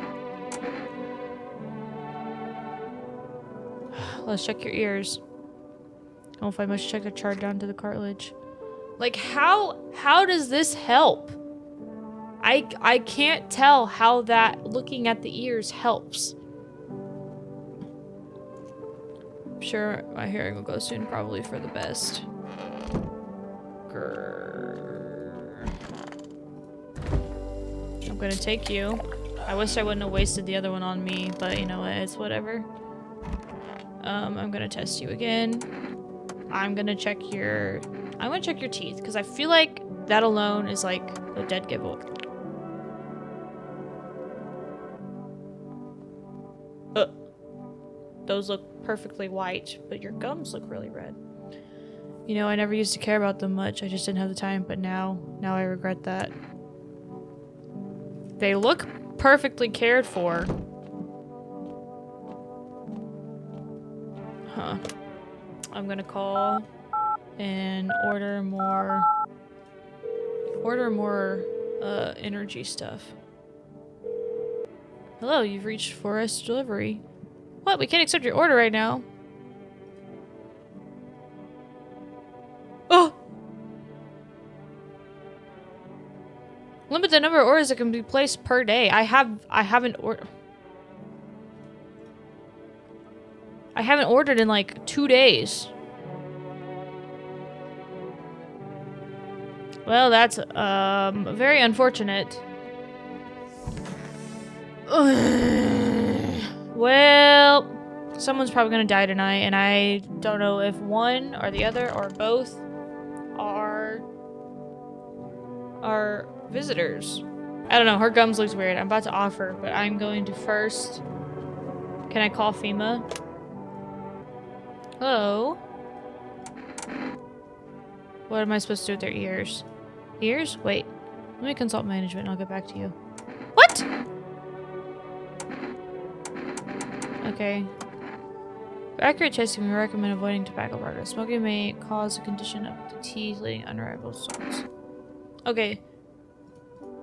Let's check your ears. I don't know if I must check the chart down to the cartilage. Like, how does this help? I can't tell how that looking at the ears helps. I'm sure my hearing will go soon, probably for the best. Grrr. I'm gonna take you. I wish I wouldn't have wasted the other one on me, but you know what, it's whatever. I'm gonna test you again. I'm gonna check your teeth, because I feel like that alone is like a dead giveaway. Those look perfectly white, but your gums look really red. You know, I never used to care about them much. I just didn't have the time, but now I regret that. They look perfectly cared for. Huh. I'm gonna call and order more energy stuff. Hello, you've reached Forest Delivery. What? We can't accept your order right now. Oh! Limit the number of orders that can be placed per day. I haven't ordered in like 2 days. Well, that's very unfortunate. Well, someone's probably gonna die tonight, and I don't know if one or the other or both are visitors. I don't know, her gums looks weird. I'm about to offer, but I'm going to first... Can I call FEMA? Hello? What am I supposed to do with their ears? Ears? Wait. Let me consult management and I'll get back to you. What? Okay. For accurate testing, we recommend avoiding tobacco products. Smoking may cause a condition of the teeth, leading to unreliable results. Okay.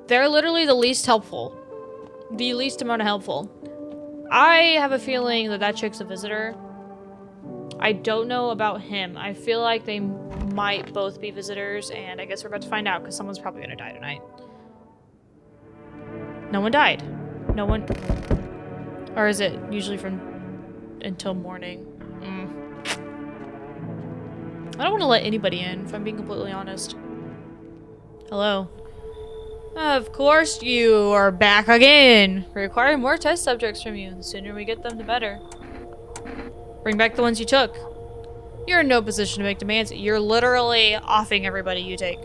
They're literally the least helpful. The least amount of helpful. I have a feeling that that chick's a visitor. I don't know about him. I feel like they might both be visitors, and I guess we're about to find out because someone's probably gonna die tonight. No one died. No one... Or is it usually from until morning? I don't want to let anybody in, if I'm being completely honest. Hello. Of course you are back again. We require more test subjects from you. The sooner we get them, the better. Bring back the ones you took. You're in no position to make demands. You're literally offing everybody you take.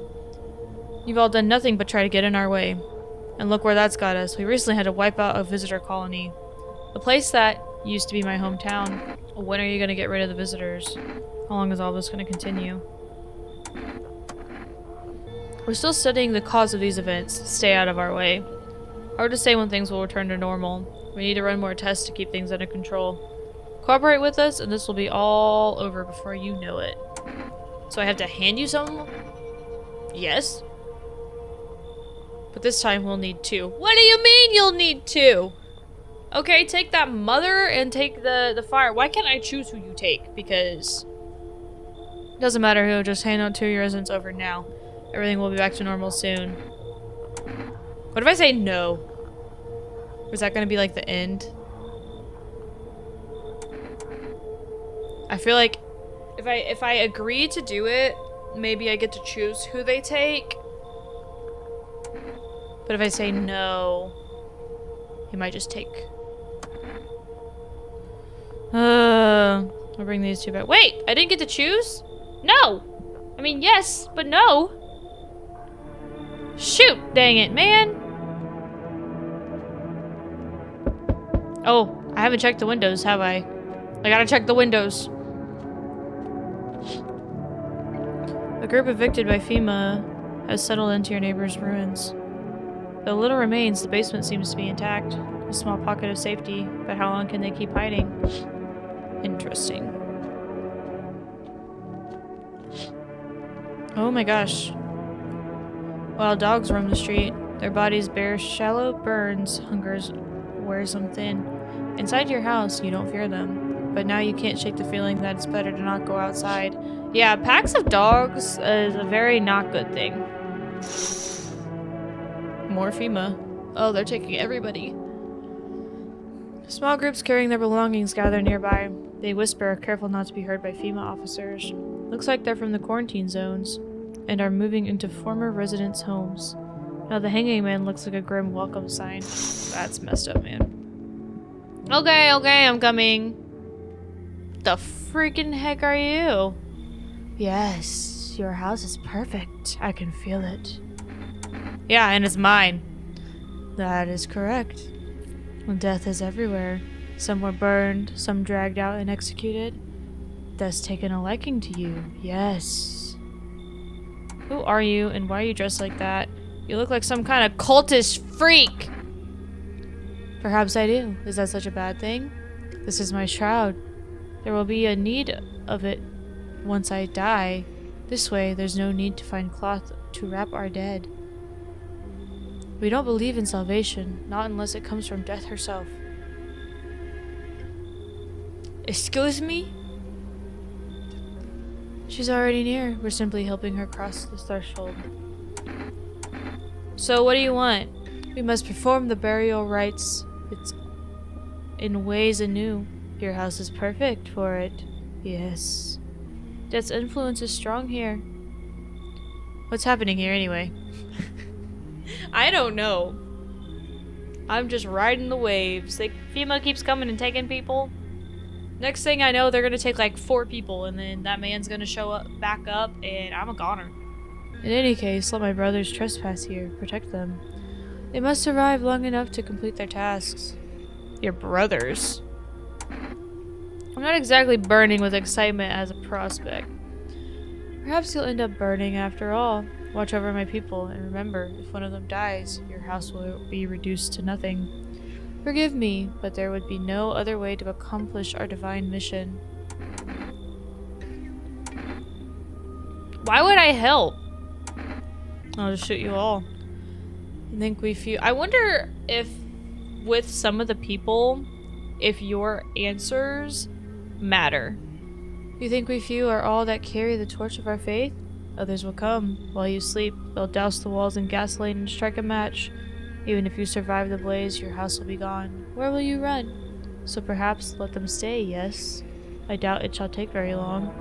You've all done nothing but try to get in our way. And look where that's got us. We recently had to wipe out a visitor colony. The place that used to be my hometown. When are you going to get rid of the visitors? How long is all this going to continue? We're still studying the cause of these events. Stay out of our way. Hard to say when things will return to normal. We need to run more tests to keep things under control. Cooperate with us, and this will be all over before you know it. So I have to hand you some? Yes. But this time we'll need 2. What do you mean you'll need 2? Okay, take that mother and take the fire. Why can't I choose who you take? Because it doesn't matter who, just hand out 2 of your residents over now. Everything will be back to normal soon. What if I say no? Is that gonna be like the end? I feel like if I agree to do it, maybe I get to choose who they take. But if I say no, he might just take. I'll bring these 2 back. Wait, I didn't get to choose? No! I mean, yes, but no. Shoot, dang it, man. Oh, I haven't checked the windows, have I? I gotta check the windows. A group evicted by FEMA has settled into your neighbor's ruins. Though little remains, the basement seems to be intact. A small pocket of safety, but how long can they keep hiding? Interesting. Oh my gosh. Wild dogs roam the street. Their bodies bear shallow burns. Hunger wears them thin. Inside your house, you don't fear them. But now you can't shake the feeling that it's better to not go outside. Yeah, packs of dogs is a very not good thing. More FEMA. Oh, they're taking everybody. Small groups carrying their belongings gather nearby. They whisper, careful not to be heard by FEMA officers. Looks like they're from the quarantine zones and are moving into former residents' homes. Now the hanging man looks like a grim welcome sign. That's messed up, man. Okay, I'm coming. The freaking heck are you? Yes, your house is perfect. I can feel it. Yeah, and it's mine. That is correct. Death is everywhere. Some were burned, some dragged out and executed. Death's taken a liking to you. Yes. Who are you and why are you dressed like that? You look like some kind of cultish freak. Perhaps I do. Is that such a bad thing? This is my shroud. There will be a need of it once I die. This way, there's no need to find cloth to wrap our dead. We don't believe in salvation, not unless it comes from death herself. Excuse me? She's already near. We're simply helping her cross the threshold. So what do you want? We must perform the burial rites. It's in ways anew. Your house is perfect for it. Yes. Death's influence is strong here. What's happening here anyway? I don't know. I'm just riding the waves. FEMA keeps coming and taking people. Next thing I know, they're gonna take like 4 people, and then that man's gonna show up, back up, and I'm a goner. In any case, let my brothers trespass here. Protect them. They must survive long enough to complete their tasks. Your brothers? I'm not exactly burning with excitement as a prospect. Perhaps you'll end up burning after all. Watch over my people, and remember, if one of them dies, your house will be reduced to nothing. Forgive me, but there would be no other way to accomplish our divine mission. Why would I help? I'll just shoot you all. I wonder if, with some of the people, if your answers matter. You think we few are all that carry the torch of our faith? Others will come. While you sleep, they'll douse the walls in gasoline and strike a match. Even if you survive the blaze, your house will be gone. Where will you run? So perhaps let them stay, yes? I doubt it shall take very long.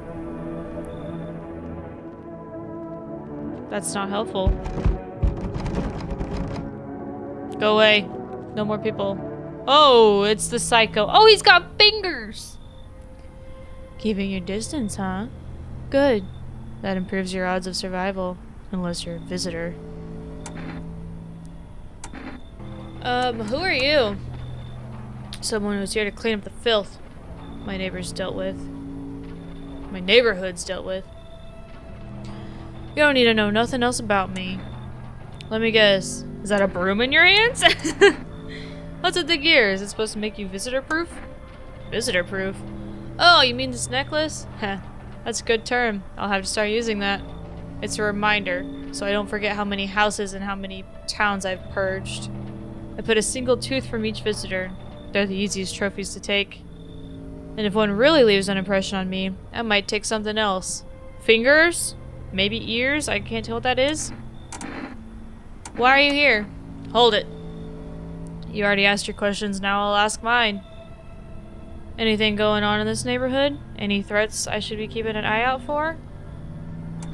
That's not helpful. Go away. No more people. Oh, it's the psycho. Oh, he's got fingers! Keeping your distance, huh? Good. That improves your odds of survival. Unless you're a visitor. Who are you? Someone who's here to clean up the filth my neighbors dealt with. My neighborhood's dealt with. You don't need to know nothing else about me. Let me guess. Is that a broom in your hands? What's with the gear? Is it supposed to make you visitor-proof? Visitor-proof? Oh, you mean this necklace? Heh. That's a good term. I'll have to start using that. It's a reminder, so I don't forget how many houses and how many towns I've purged. I put a single tooth from each visitor. They're the easiest trophies to take. And if one really leaves an impression on me, I might take something else. Fingers? Maybe ears? I can't tell what that is. Why are you here? Hold it. You already asked your questions, now I'll ask mine. Anything going on in this neighborhood? Any threats I should be keeping an eye out for?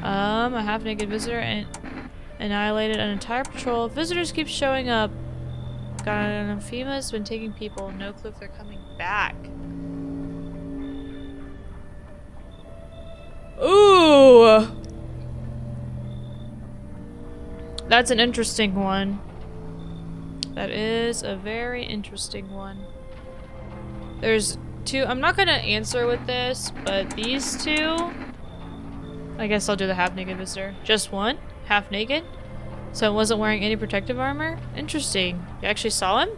A half-naked visitor and annihilated an entire patrol. Visitors keep showing up. Got FEMA's been taking people. No clue if they're coming back. Ooh! That's an interesting one. That is a very interesting one. There's 2. I'm not gonna answer with this, but these 2. I guess I'll do the half-naked visitor. Just one? Half-naked? So it wasn't wearing any protective armor? Interesting. You actually saw him?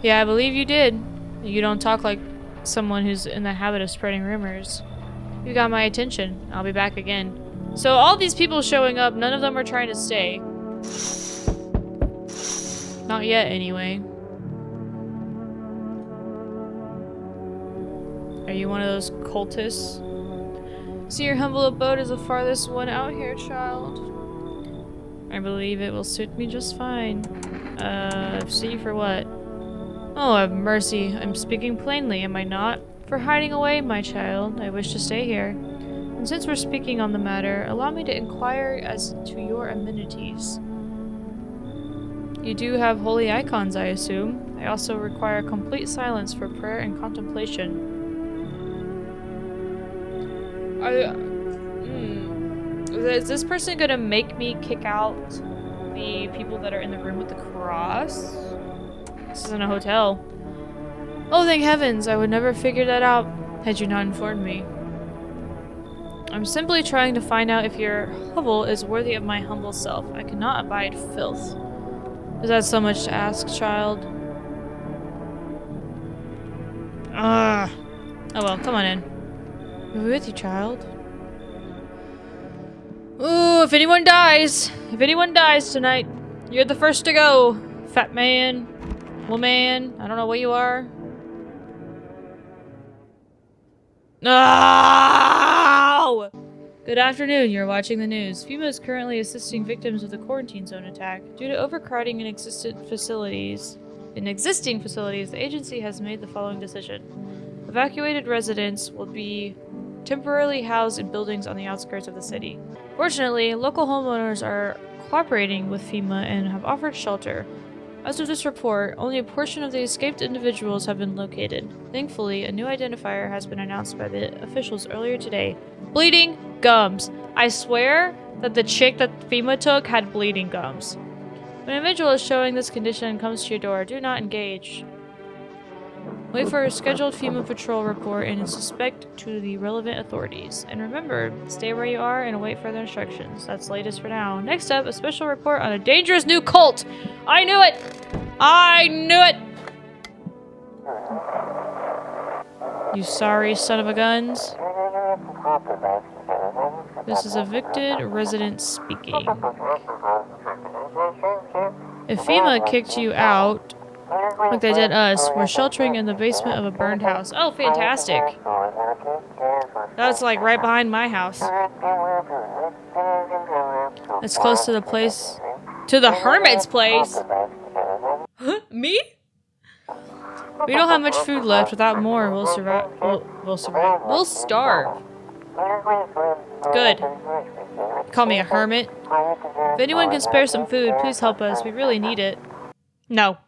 Yeah, I believe you did. You don't talk like someone who's in the habit of spreading rumors. You got my attention. I'll be back again. So all these people showing up, none of them are trying to stay. Not yet, anyway. Are you one of those cultists? See, your humble abode is the farthest one out here, child. I believe it will suit me just fine. See for what? Oh, have mercy. I'm speaking plainly, am I not? For hiding away, my child. I wish to stay here. And since we're speaking on the matter, allow me to inquire as to your amenities. You do have holy icons, I assume. They also require complete silence for prayer and contemplation. Is this person gonna make me kick out the people that are in the room with the cross? This isn't a hotel. Oh, thank heavens, I would never figure that out had you not informed me. I'm simply trying to find out if your hovel is worthy of my humble self. I cannot abide filth. Is that so much to ask, child? Ah. Oh well, come on in. We're with you, child. Ooh, if anyone dies tonight, you're the first to go. Fat man, woman, I don't know what you are. No! Good afternoon, you're watching the news. FEMA is currently assisting victims of the quarantine zone attack. Due to overcrowding in existing facilities, the agency has made the following decision. Evacuated residents will be temporarily housed in buildings on the outskirts of the city. Fortunately, local homeowners are cooperating with FEMA and have offered shelter. As of this report, only a portion of the escaped individuals have been located. Thankfully, a new identifier has been announced by the officials earlier today. Bleeding gums. I swear that the chick that FEMA took had bleeding gums. When an individual is showing this condition and comes to your door, do not engage. Wait for a scheduled FEMA patrol report and suspect to the relevant authorities. And remember, stay where you are and await further instructions. That's the latest for now. Next up, a special report on a dangerous new cult! I knew it! I knew it! You sorry son of a guns. This is evicted resident speaking. If FEMA kicked you out, like they did us, we're sheltering in the basement of a burned house. Oh, fantastic. That's like right behind my house. It's close to the place. To the hermit's place? Huh? Me? We don't have much food left. Without more, we'll survive. We'll survive. We'll starve. Good. Call me a hermit. If anyone can spare some food, please help us. We really need it. No.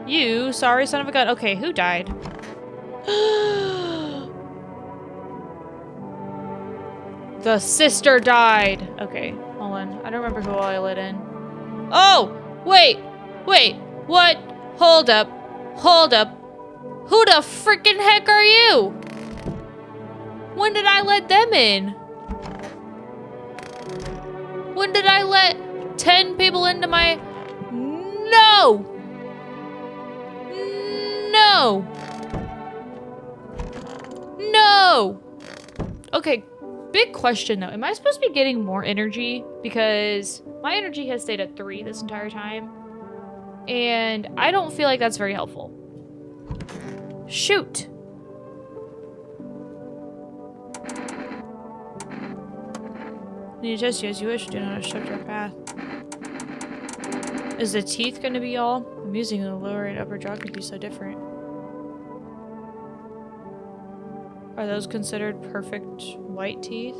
You, sorry son of a gun. Okay, who died? The sister died. Okay, hold on. I don't remember who all I let in. Oh! Wait! Wait! What? Hold up. Hold up. Who the freaking heck are you? When did I let them in? When did I let 10 people into my... No! No! No! Okay, big question though. Am I supposed to be getting more energy? Because my energy has stayed at 3 this entire time. And I don't feel like that's very helpful. Shoot! Need to test you as you wish. Do not obstruct your path. Is the teeth gonna be all? Amusing, the lower and upper jaw could be so different. Are those considered perfect white teeth?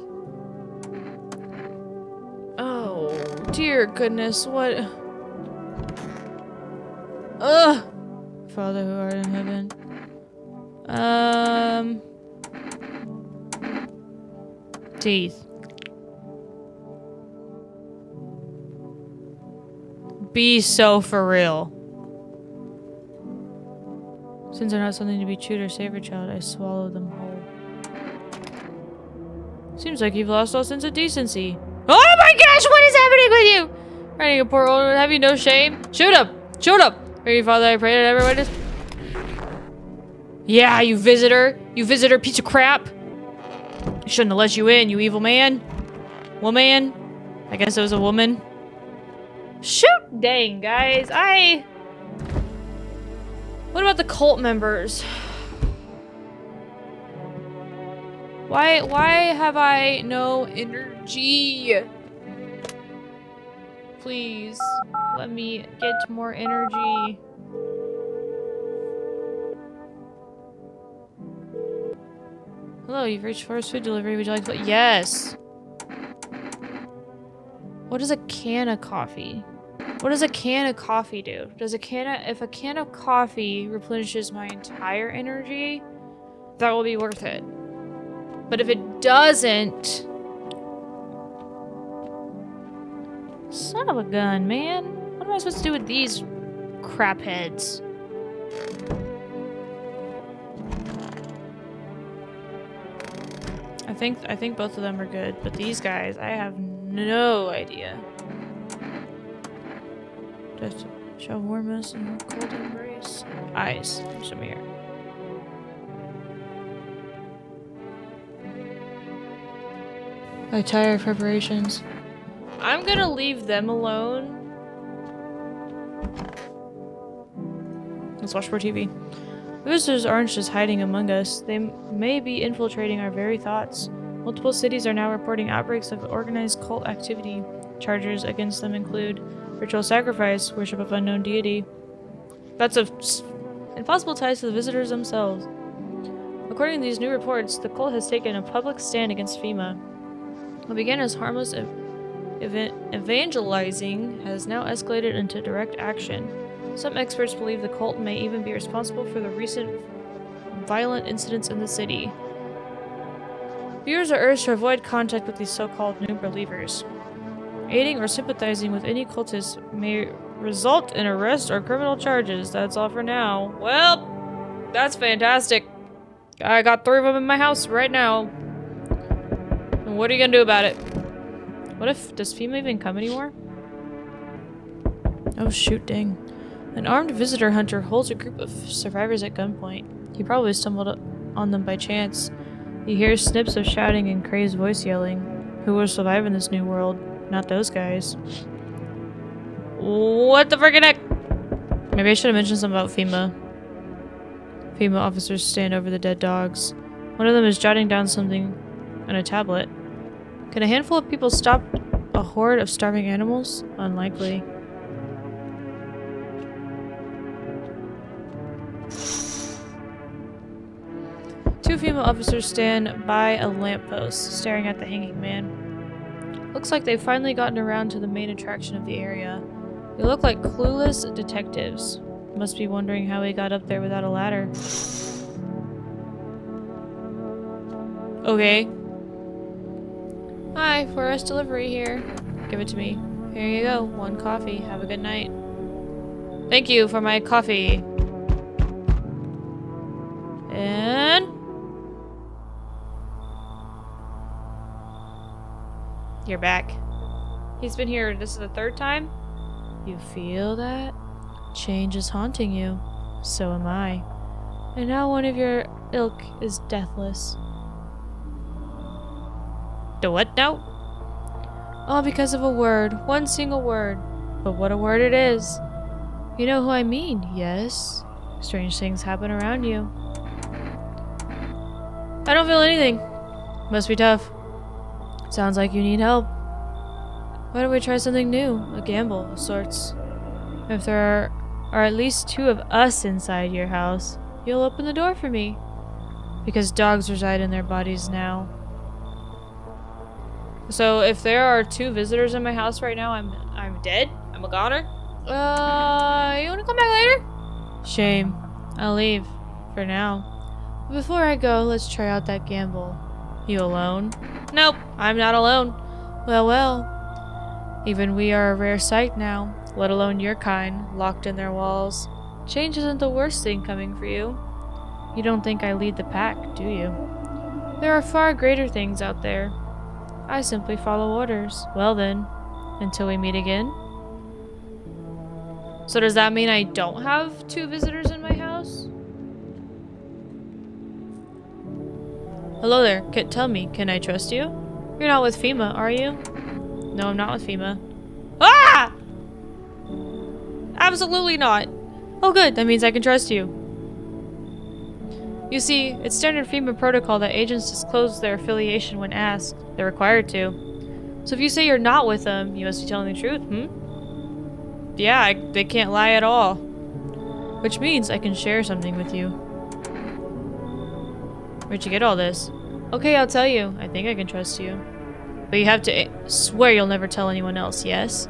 Oh, dear goodness, what? Ugh! Father who art in heaven. Teeth. Be so for real. Since they're not something to be chewed or savored, child, I swallow them whole. Seems like you've lost all sense of decency. Oh my gosh, what is happening with you? Writing a poor old woman, have you no shame? Shoot up! Shoot up! Hear Father, I pray that everyone is... Yeah, you visitor! You visitor piece of crap! I shouldn't have let you in, you evil man. Woman? I guess it was a woman. Shoot! Dang, guys, What about the cult members? Why have I no energy? Please, let me get more energy. Hello, you've reached forest food delivery. Would you like to... Yes! What is a can of coffee? What does a can of coffee do? If a can of coffee replenishes my entire energy, that will be worth it. But if it doesn't... Son of a gun, man. What am I supposed to do with these crap heads? I think both of them are good, but these guys, I have no idea. Just show warmness and cold embrace. Eyes. Show me here. I tire of preparations. I'm gonna leave them alone. Let's watch more TV. Visitors aren't just hiding among us. They may be infiltrating our very thoughts. Multiple cities are now reporting outbreaks of organized cult activity. Charges against them include ritual sacrifice, worship of unknown deity. That's impossible ties to the visitors themselves. According to these new reports, the cult has taken a public stand against FEMA. What began as harmless evangelizing has now escalated into direct action. Some experts believe the cult may even be responsible for the recent violent incidents in the city. Viewers are urged to avoid contact with these so-called new believers. Aiding or sympathizing with any cultist may result in arrest or criminal charges. That's all for now. Well, that's fantastic. I got 3 of them in my house right now. And what are you gonna do about it? What if... Does FEMA even come anymore? Oh shoot, dang. An armed visitor hunter holds a group of survivors at gunpoint. He probably stumbled on them by chance. He hears snips of shouting and crazed voice yelling. Who will survive in this new world? Not those guys. What the frickin' heck? Maybe I should have mentioned something about FEMA. FEMA officers stand over the dead dogs. One of them is jotting down something on a tablet. Can a handful of people stop a horde of starving animals? Unlikely. Two female officers stand by a lamppost, staring at the hanging man. Looks like they've finally gotten around to the main attraction of the area. They look like clueless detectives. Must be wondering how he got up there without a ladder. Okay. Hi, forest delivery here. Give it to me. Here you go. 1 coffee. Have a good night. Thank you for my coffee. And... you're back. He's been here. This is the 3rd time? You feel that? Change is haunting you. So am I. And now one of your ilk is deathless. The what now? All because of a word. One single word. But what a word it is. You know who I mean, yes? Strange things happen around you. I don't feel anything. Must be tough. Sounds like you need help. Why don't we try something new? A gamble of sorts. If there are at least 2 of us inside your house, you'll open the door for me. Because dogs reside in their bodies now. So if there are 2 visitors in my house right now, I'm dead? I'm a goner? You wanna come back later? Shame. I'll leave. For now. But before I go, let's try out that gamble. You alone? Nope, I'm not alone. Well, well. Even we are a rare sight now, let alone your kind, locked in their walls. Change isn't the worst thing coming for you. You don't think I lead the pack, do you? There are far greater things out there. I simply follow orders. Well then, until we meet again. So does that mean I don't have 2 visitors in my house? Hello there. Tell me, can I trust you? You're not with FEMA, are you? No, I'm not with FEMA. Ah! Absolutely not. Oh good, that means I can trust you. You see, it's standard FEMA protocol that agents disclose their affiliation when asked. They're required to. So if you say you're not with them, you must be telling the truth, Yeah, they can't lie at all. Which means I can share something with you. Where'd you get all this? Okay, I'll tell you. I think I can trust you. But you have to swear you'll never tell anyone else, yes?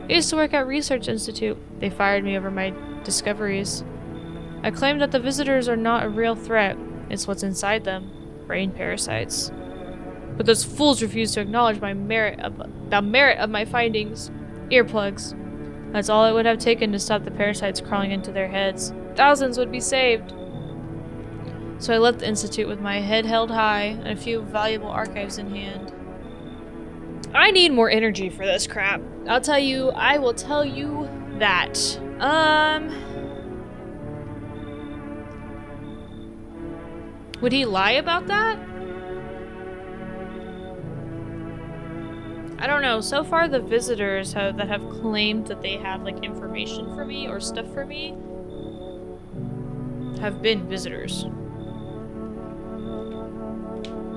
I used to work at Research Institute. They fired me over my discoveries. I claimed that the visitors are not a real threat. It's what's inside them. Brain parasites. But those fools refuse to acknowledge the merit of my findings. Earplugs. That's all it would have taken to stop the parasites crawling into their heads. Thousands would be saved. So I left the Institute with my head held high and a few valuable archives in hand. I need more energy for this crap. I will tell you that. Would he lie about that? I don't know. So far, the visitors that have claimed that they have, like, information for me or stuff for me have been visitors.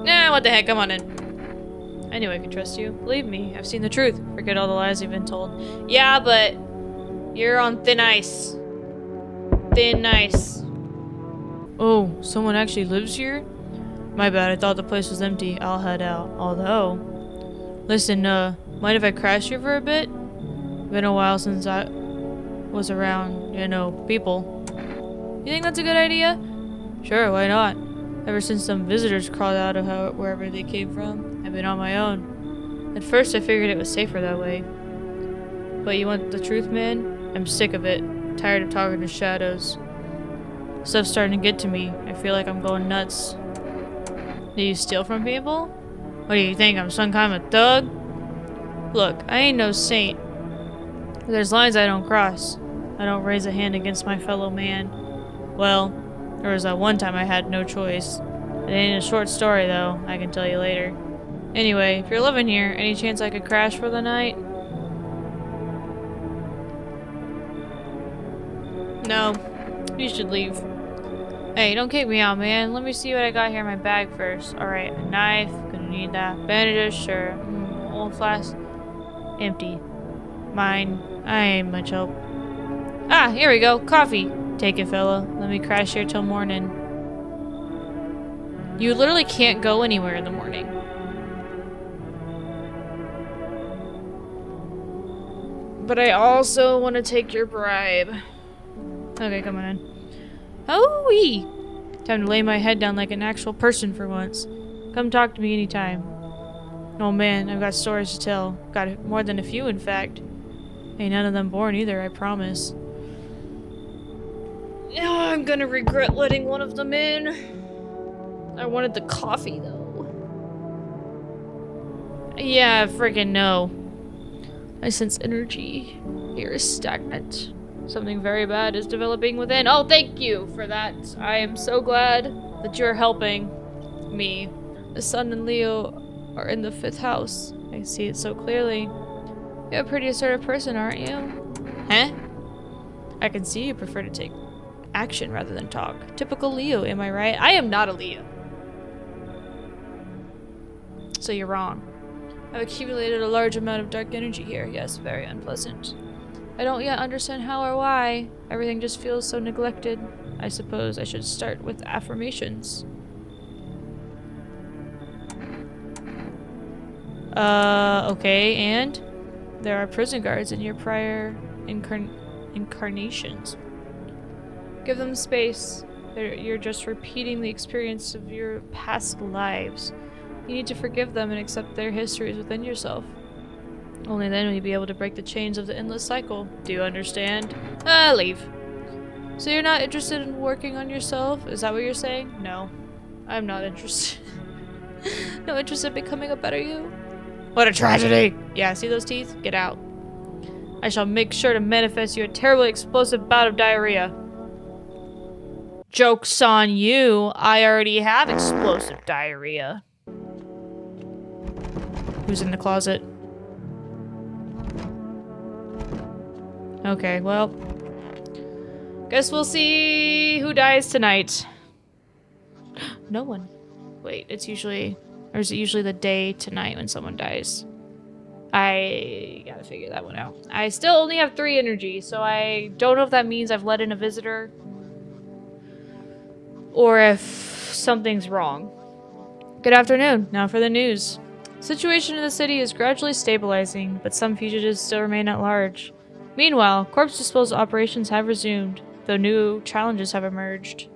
Nah, what the heck? Come on in. I knew I could trust you. Believe me, I've seen the truth. Forget all the lies you've been told. Yeah, but you're on thin ice. Thin ice. Oh, someone actually lives here? My bad, I thought the place was empty. I'll head out. Although... Listen, mind if I crash here for a bit? Been a while since I was around, people. You think that's a good idea? Sure, why not? Ever since some visitors crawled out of wherever they came from, I've been on my own. At first I figured it was safer that way. But you want the truth, man? I'm sick of it. Tired of talking to shadows. Stuff's starting to get to me. I feel like I'm going nuts. Do you steal from people? What do you think, I'm some kind of thug? Look, I ain't no saint. There's lines I don't cross. I don't raise a hand against my fellow man. Well, there was that one time I had no choice. It ain't a short story, though. I can tell you later. Anyway, if you're living here, any chance I could crash for the night? No. You should leave. Hey, don't kick me out, man. Let me see what I got here in my bag first. Alright, a knife. Gonna need that. Bandages, sure. Old flask. Empty. Mine. I ain't much help. Ah, here we go. Coffee. Take it, fella. Let me crash here till morning. You literally can't go anywhere in the morning. But I also want to take your bribe. Okay, come on in. Oh-wee! Time to lay my head down like an actual person for once. Come talk to me anytime. Oh man, I've got stories to tell. Got more than a few, in fact. Ain't none of them boring either, I promise. Oh, I'm gonna regret letting one of them in. I wanted the coffee, though. Yeah, friggin' no. I sense energy. Here is stagnant. Something very bad is developing within. Oh, thank you for that. I am so glad that you're helping me. The sun and Leo are in the 5th house. I see it so clearly. You're a pretty assertive person, aren't you? Huh? I can see you prefer to take action rather than talk. Typical Leo, am I right? I am not a Leo. So you're wrong. I've accumulated a large amount of dark energy here. Yes, very unpleasant. I don't yet understand how or why. Everything just feels so neglected. I suppose I should start with affirmations. Okay, and? There are prison guards in your prior incarnations. Give them space. You're just repeating the experience of your past lives. You need to forgive them and accept their histories within yourself. Only then will you be able to break the chains of the endless cycle. Do you understand? Leave. So you're not interested in working on yourself? Is that what you're saying? No. I'm not interested. No interest in becoming a better you? What a tragedy! Yeah, see those teeth? Get out. I shall make sure to manifest you a terribly explosive bout of diarrhea. Joke's on you. I already have explosive diarrhea. Who's in the closet? Okay, well. Guess we'll see who dies tonight. No one. Wait, it's usually... Or is it usually the day to night when someone dies? I gotta figure that one out. I still only have 3 energy, so I don't know if that means I've let in a visitor. Or if something's wrong. Good afternoon. Now for the news. Situation in the city is gradually stabilizing, but some fugitives still remain at large. Meanwhile, corpse disposal operations have resumed, though new challenges have emerged.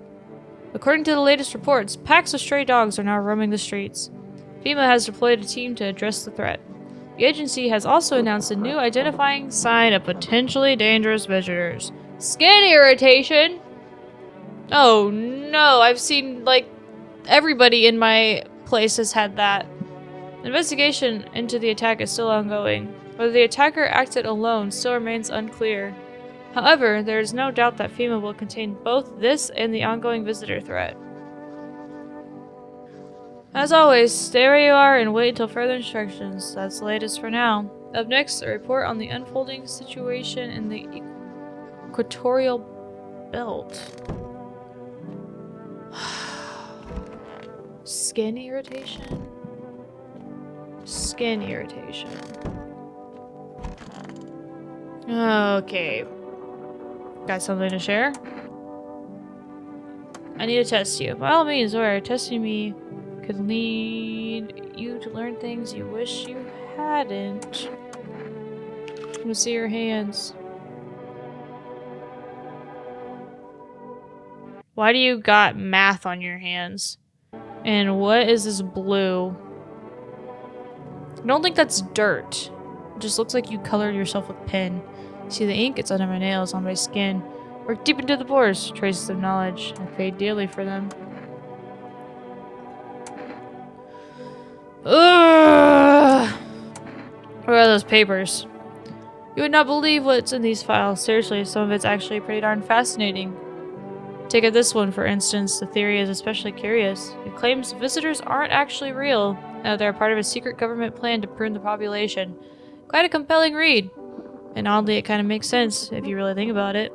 According to the latest reports, packs of stray dogs are now roaming the streets. FEMA has deployed a team to address the threat. The agency has also announced a new identifying sign of potentially dangerous visitors. Skin irritation! Oh no, I've seen, like, everybody in my place has had that. The investigation into the attack is still ongoing. Whether the attacker acted alone still remains unclear. However, there is no doubt that FEMA will contain both this and the ongoing visitor threat. As always, stay where you are and wait until further instructions. That's the latest for now. Up next, a report on the unfolding situation in the equatorial belt. Skin irritation? Skin irritation. Okay. Got something to share? I need to test you. By all means, or testing me could lead you to learn things you wish you hadn't. Let me see your hands. Why do you got math on your hands? And what is this blue? I don't think that's dirt. It just looks like you colored yourself with pen. See the ink? It's under my nails, on my skin. Work deep into the pores. Traces of knowledge. I paid dearly for them. Ugh! What are those papers? You would not believe what's in these files. Seriously, some of it's actually pretty darn fascinating. Take this one, for instance. The theory is especially curious. It claims visitors aren't actually real, and that they're part of a secret government plan to prune the population. Quite a compelling read. And oddly, it kind of makes sense, if you really think about it.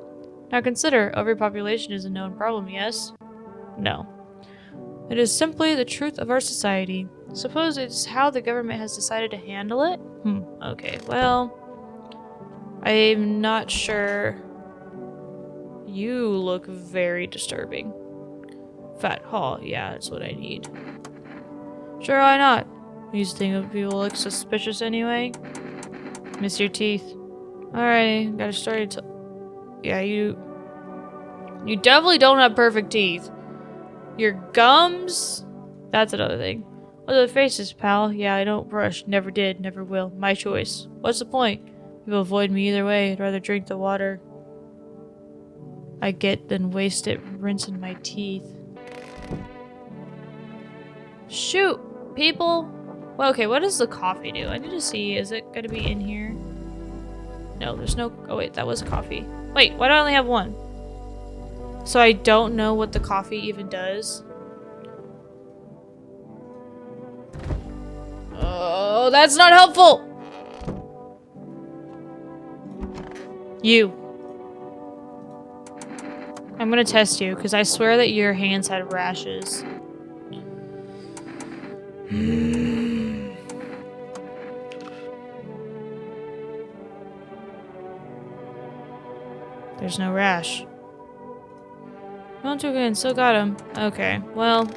Now consider, overpopulation is a known problem, yes? No. It is simply the truth of our society. Suppose it's how the government has decided to handle it? Okay, well... I'm not sure... You look very disturbing. Fat Hall, yeah, that's what I need. Sure, why not? You think people look suspicious anyway? Miss your teeth. Alright, got a story to tell. Yeah, you definitely don't have perfect teeth. Your gums? That's another thing. What are the faces, pal? Yeah, I don't brush. Never did, never will. My choice. What's the point? People avoid me either way. I'd rather drink the water I get than waste it rinsing my teeth. Shoot, people! Well, okay, what does the coffee do? I need to see. Is it gonna be in here? No, there's no... Oh, wait, that was coffee. Wait, why do I only have one? So I don't know what the coffee even does. Oh, that's not helpful! You. I'm gonna test you, because I swear that your hands had rashes. There's no rash. Don't do again, still got him. Okay, well.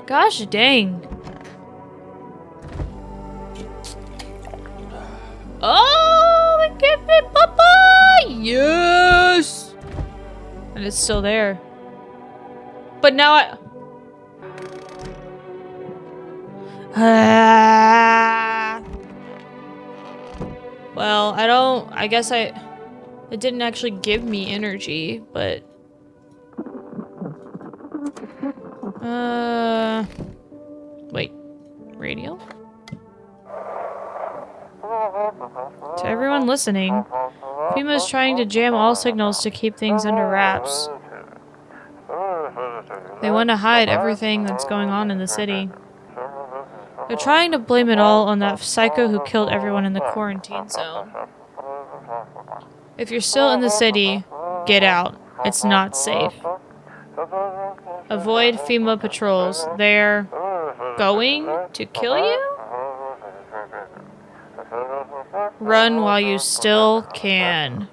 Gosh dang. Oh, give me Papa! Yes! And it's still there. But now I... Well, I guess it didn't actually give me energy, but... Wait. Radio? To everyone listening, FEMA is trying to jam all signals to keep things under wraps. They want to hide everything that's going on in the city. They're trying to blame it all on that psycho who killed everyone in the quarantine zone. If you're still in the city, get out. It's not safe. Avoid FEMA patrols. They're going to kill you? Run while you still can.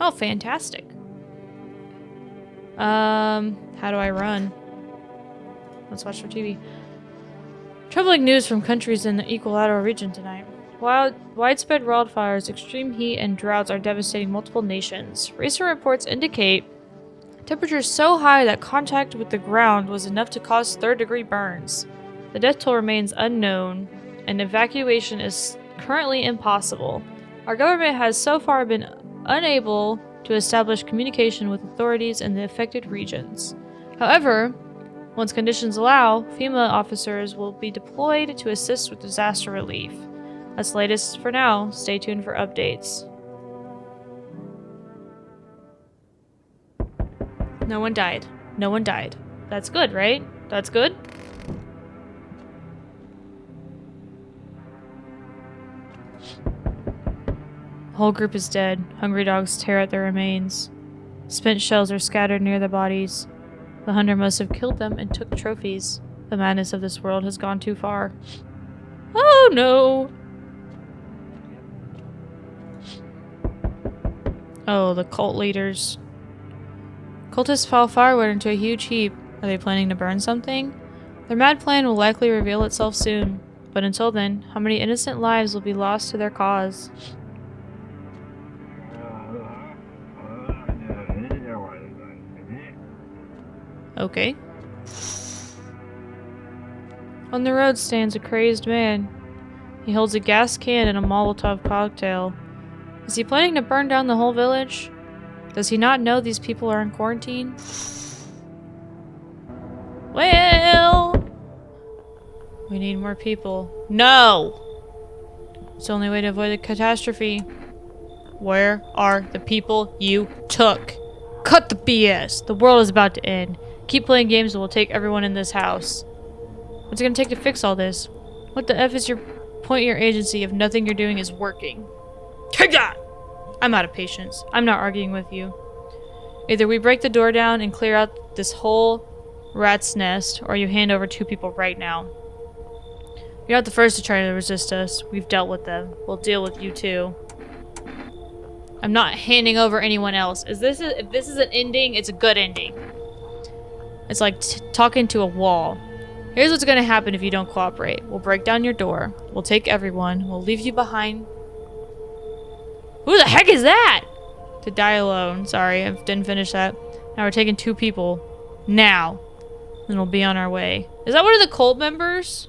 Oh, fantastic. How do I run? Let's watch our TV. Troubling news from countries in the equilateral region tonight. Widespread wildfires, extreme heat, and droughts are devastating multiple nations. Recent reports indicate temperatures so high that contact with the ground was enough to cause third-degree burns. The death toll remains unknown, and evacuation is currently impossible. Our government has so far been unable to establish communication with authorities in the affected regions. However, once conditions allow, FEMA officers will be deployed to assist with disaster relief. That's the latest for now. Stay tuned for updates. No one died. No one died. That's good, right? That's good? The whole group is dead. Hungry dogs tear at their remains. Spent shells are scattered near their bodies. The hunter must have killed them and took trophies. The madness of this world has gone too far. Oh no! Oh, the cult leaders. Cultists fall forward into a huge heap. Are they planning to burn something? Their mad plan will likely reveal itself soon. But until then, how many innocent lives will be lost to their cause? Okay. On the road stands a crazed man. He holds a gas can and a Molotov cocktail. Is he planning to burn down the whole village? Does he not know these people are in quarantine? Well, we need more people. No! It's the only way to avoid a catastrophe. Where are the people you took? Cut the BS! The world is about to end. Keep playing games and we'll take everyone in this house. What's it gonna take to fix all this? What the F is your point of your agency if nothing you're doing is working? Take that! I'm out of patience. I'm not arguing with you. Either we break the door down and clear out this whole rat's nest, or you hand over 2 people right now. You're not the first to try to resist us. We've dealt with them. We'll deal with you too. I'm not handing over anyone else. If this is an ending, it's a good ending. It's like talking to a wall. Here's what's gonna happen if you don't cooperate. We'll break down your door. We'll take everyone. We'll leave you behind. Who the heck is that? To die alone. Sorry, I didn't finish that. Now we're taking 2 people. Now. Then we'll be on our way. Is that one of the cult members?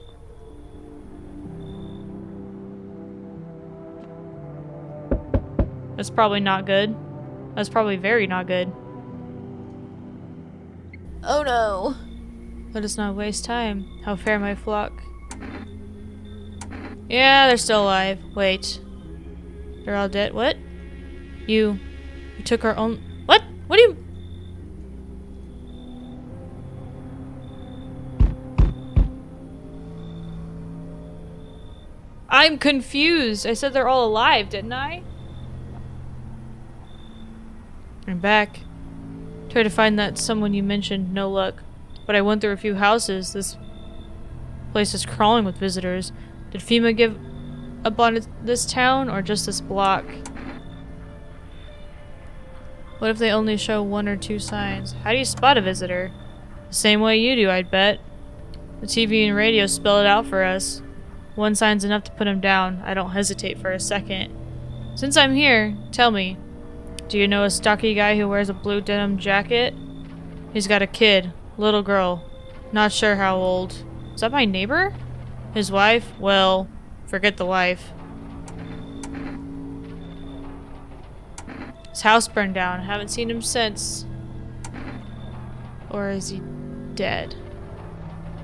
That's probably not good. That's probably very not good. Oh no. Let us not waste time. How fair my flock. Yeah, they're still alive. Wait. They're all dead. What? You took our own... What? What do you... I'm confused. I said they're all alive, didn't I? I'm back. Tried to find that someone you mentioned. No luck. But I went through a few houses. This place is crawling with visitors. Did FEMA give up on this town or just this block? What if they only show 1 or 2 signs? How do you spot a visitor? The same way you do, I'd bet. The TV and radio spell it out for us. 1 sign's enough to put him down. I don't hesitate for a second. Since I'm here, tell me, do you know a stocky guy who wears a blue denim jacket? He's got a kid. Little girl. Not sure how old. Is that my neighbor? His wife? Well, forget the wife. His house burned down. Haven't seen him since. Or is he dead?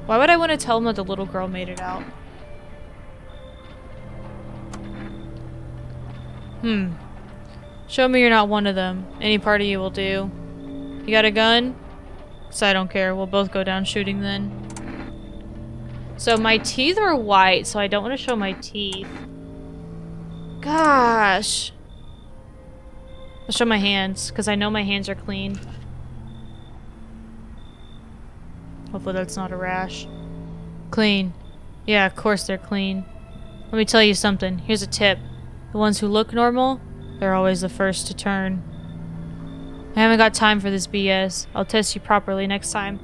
Why would I want to tell him that the little girl made it out? Show me you're not one of them. Any part of you will do. You got a gun? 'Cause I don't care. We'll both go down shooting then. So my teeth are white, so I don't want to show my teeth. Gosh. I'll show my hands, because I know my hands are clean. Hopefully that's not a rash. Clean. Yeah, of course they're clean. Let me tell you something. Here's a tip. The ones who look normal, they're always the first to turn. I haven't got time for this BS. I'll test you properly next time.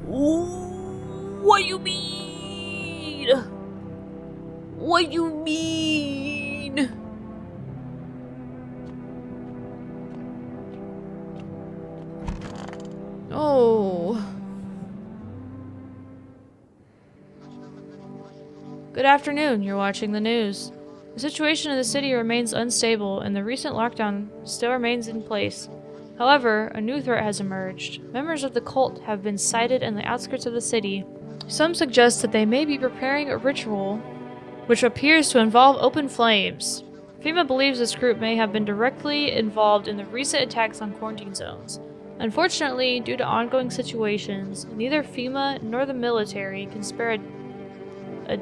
Ooh. What you mean? What you mean? Oh. Good afternoon, you're watching the news. The situation in the city remains unstable and the recent lockdown still remains in place. However, a new threat has emerged. Members of the cult have been sighted in the outskirts of the city. Some suggest that they may be preparing a ritual which appears to involve open flames. FEMA believes this group may have been directly involved in the recent attacks on quarantine zones. Unfortunately, due to ongoing situations, neither FEMA nor the military can spare a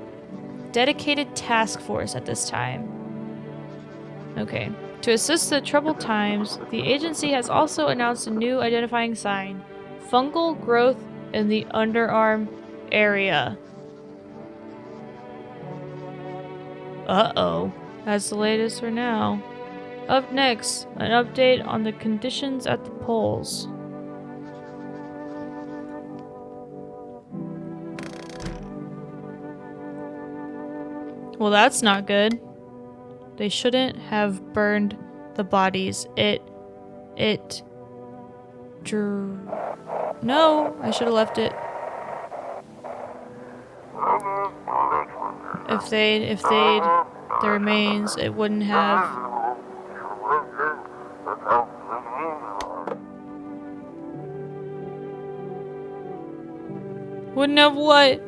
dedicated task force at this time. Okay. To assist the troubled times, the agency has also announced a new identifying sign: fungal growth in the underarm area. Uh-oh. That's the latest for now. Up next, an update on the conditions at the polls. Well, that's not good. They shouldn't have burned the bodies. No, I should have left it. If they'd the remains, it wouldn't have. Wouldn't have what?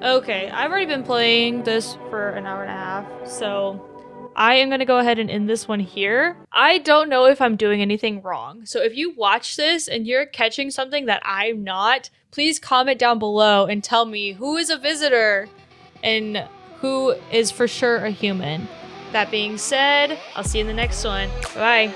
Okay, I've already been playing this for an hour and a half, so I am gonna go ahead and end this one here. I don't know if I'm doing anything wrong, so if you watch this and you're catching something that I'm not, please comment down below and tell me who is a visitor and who is for sure a human. That being said, I'll see you in the next one. Bye.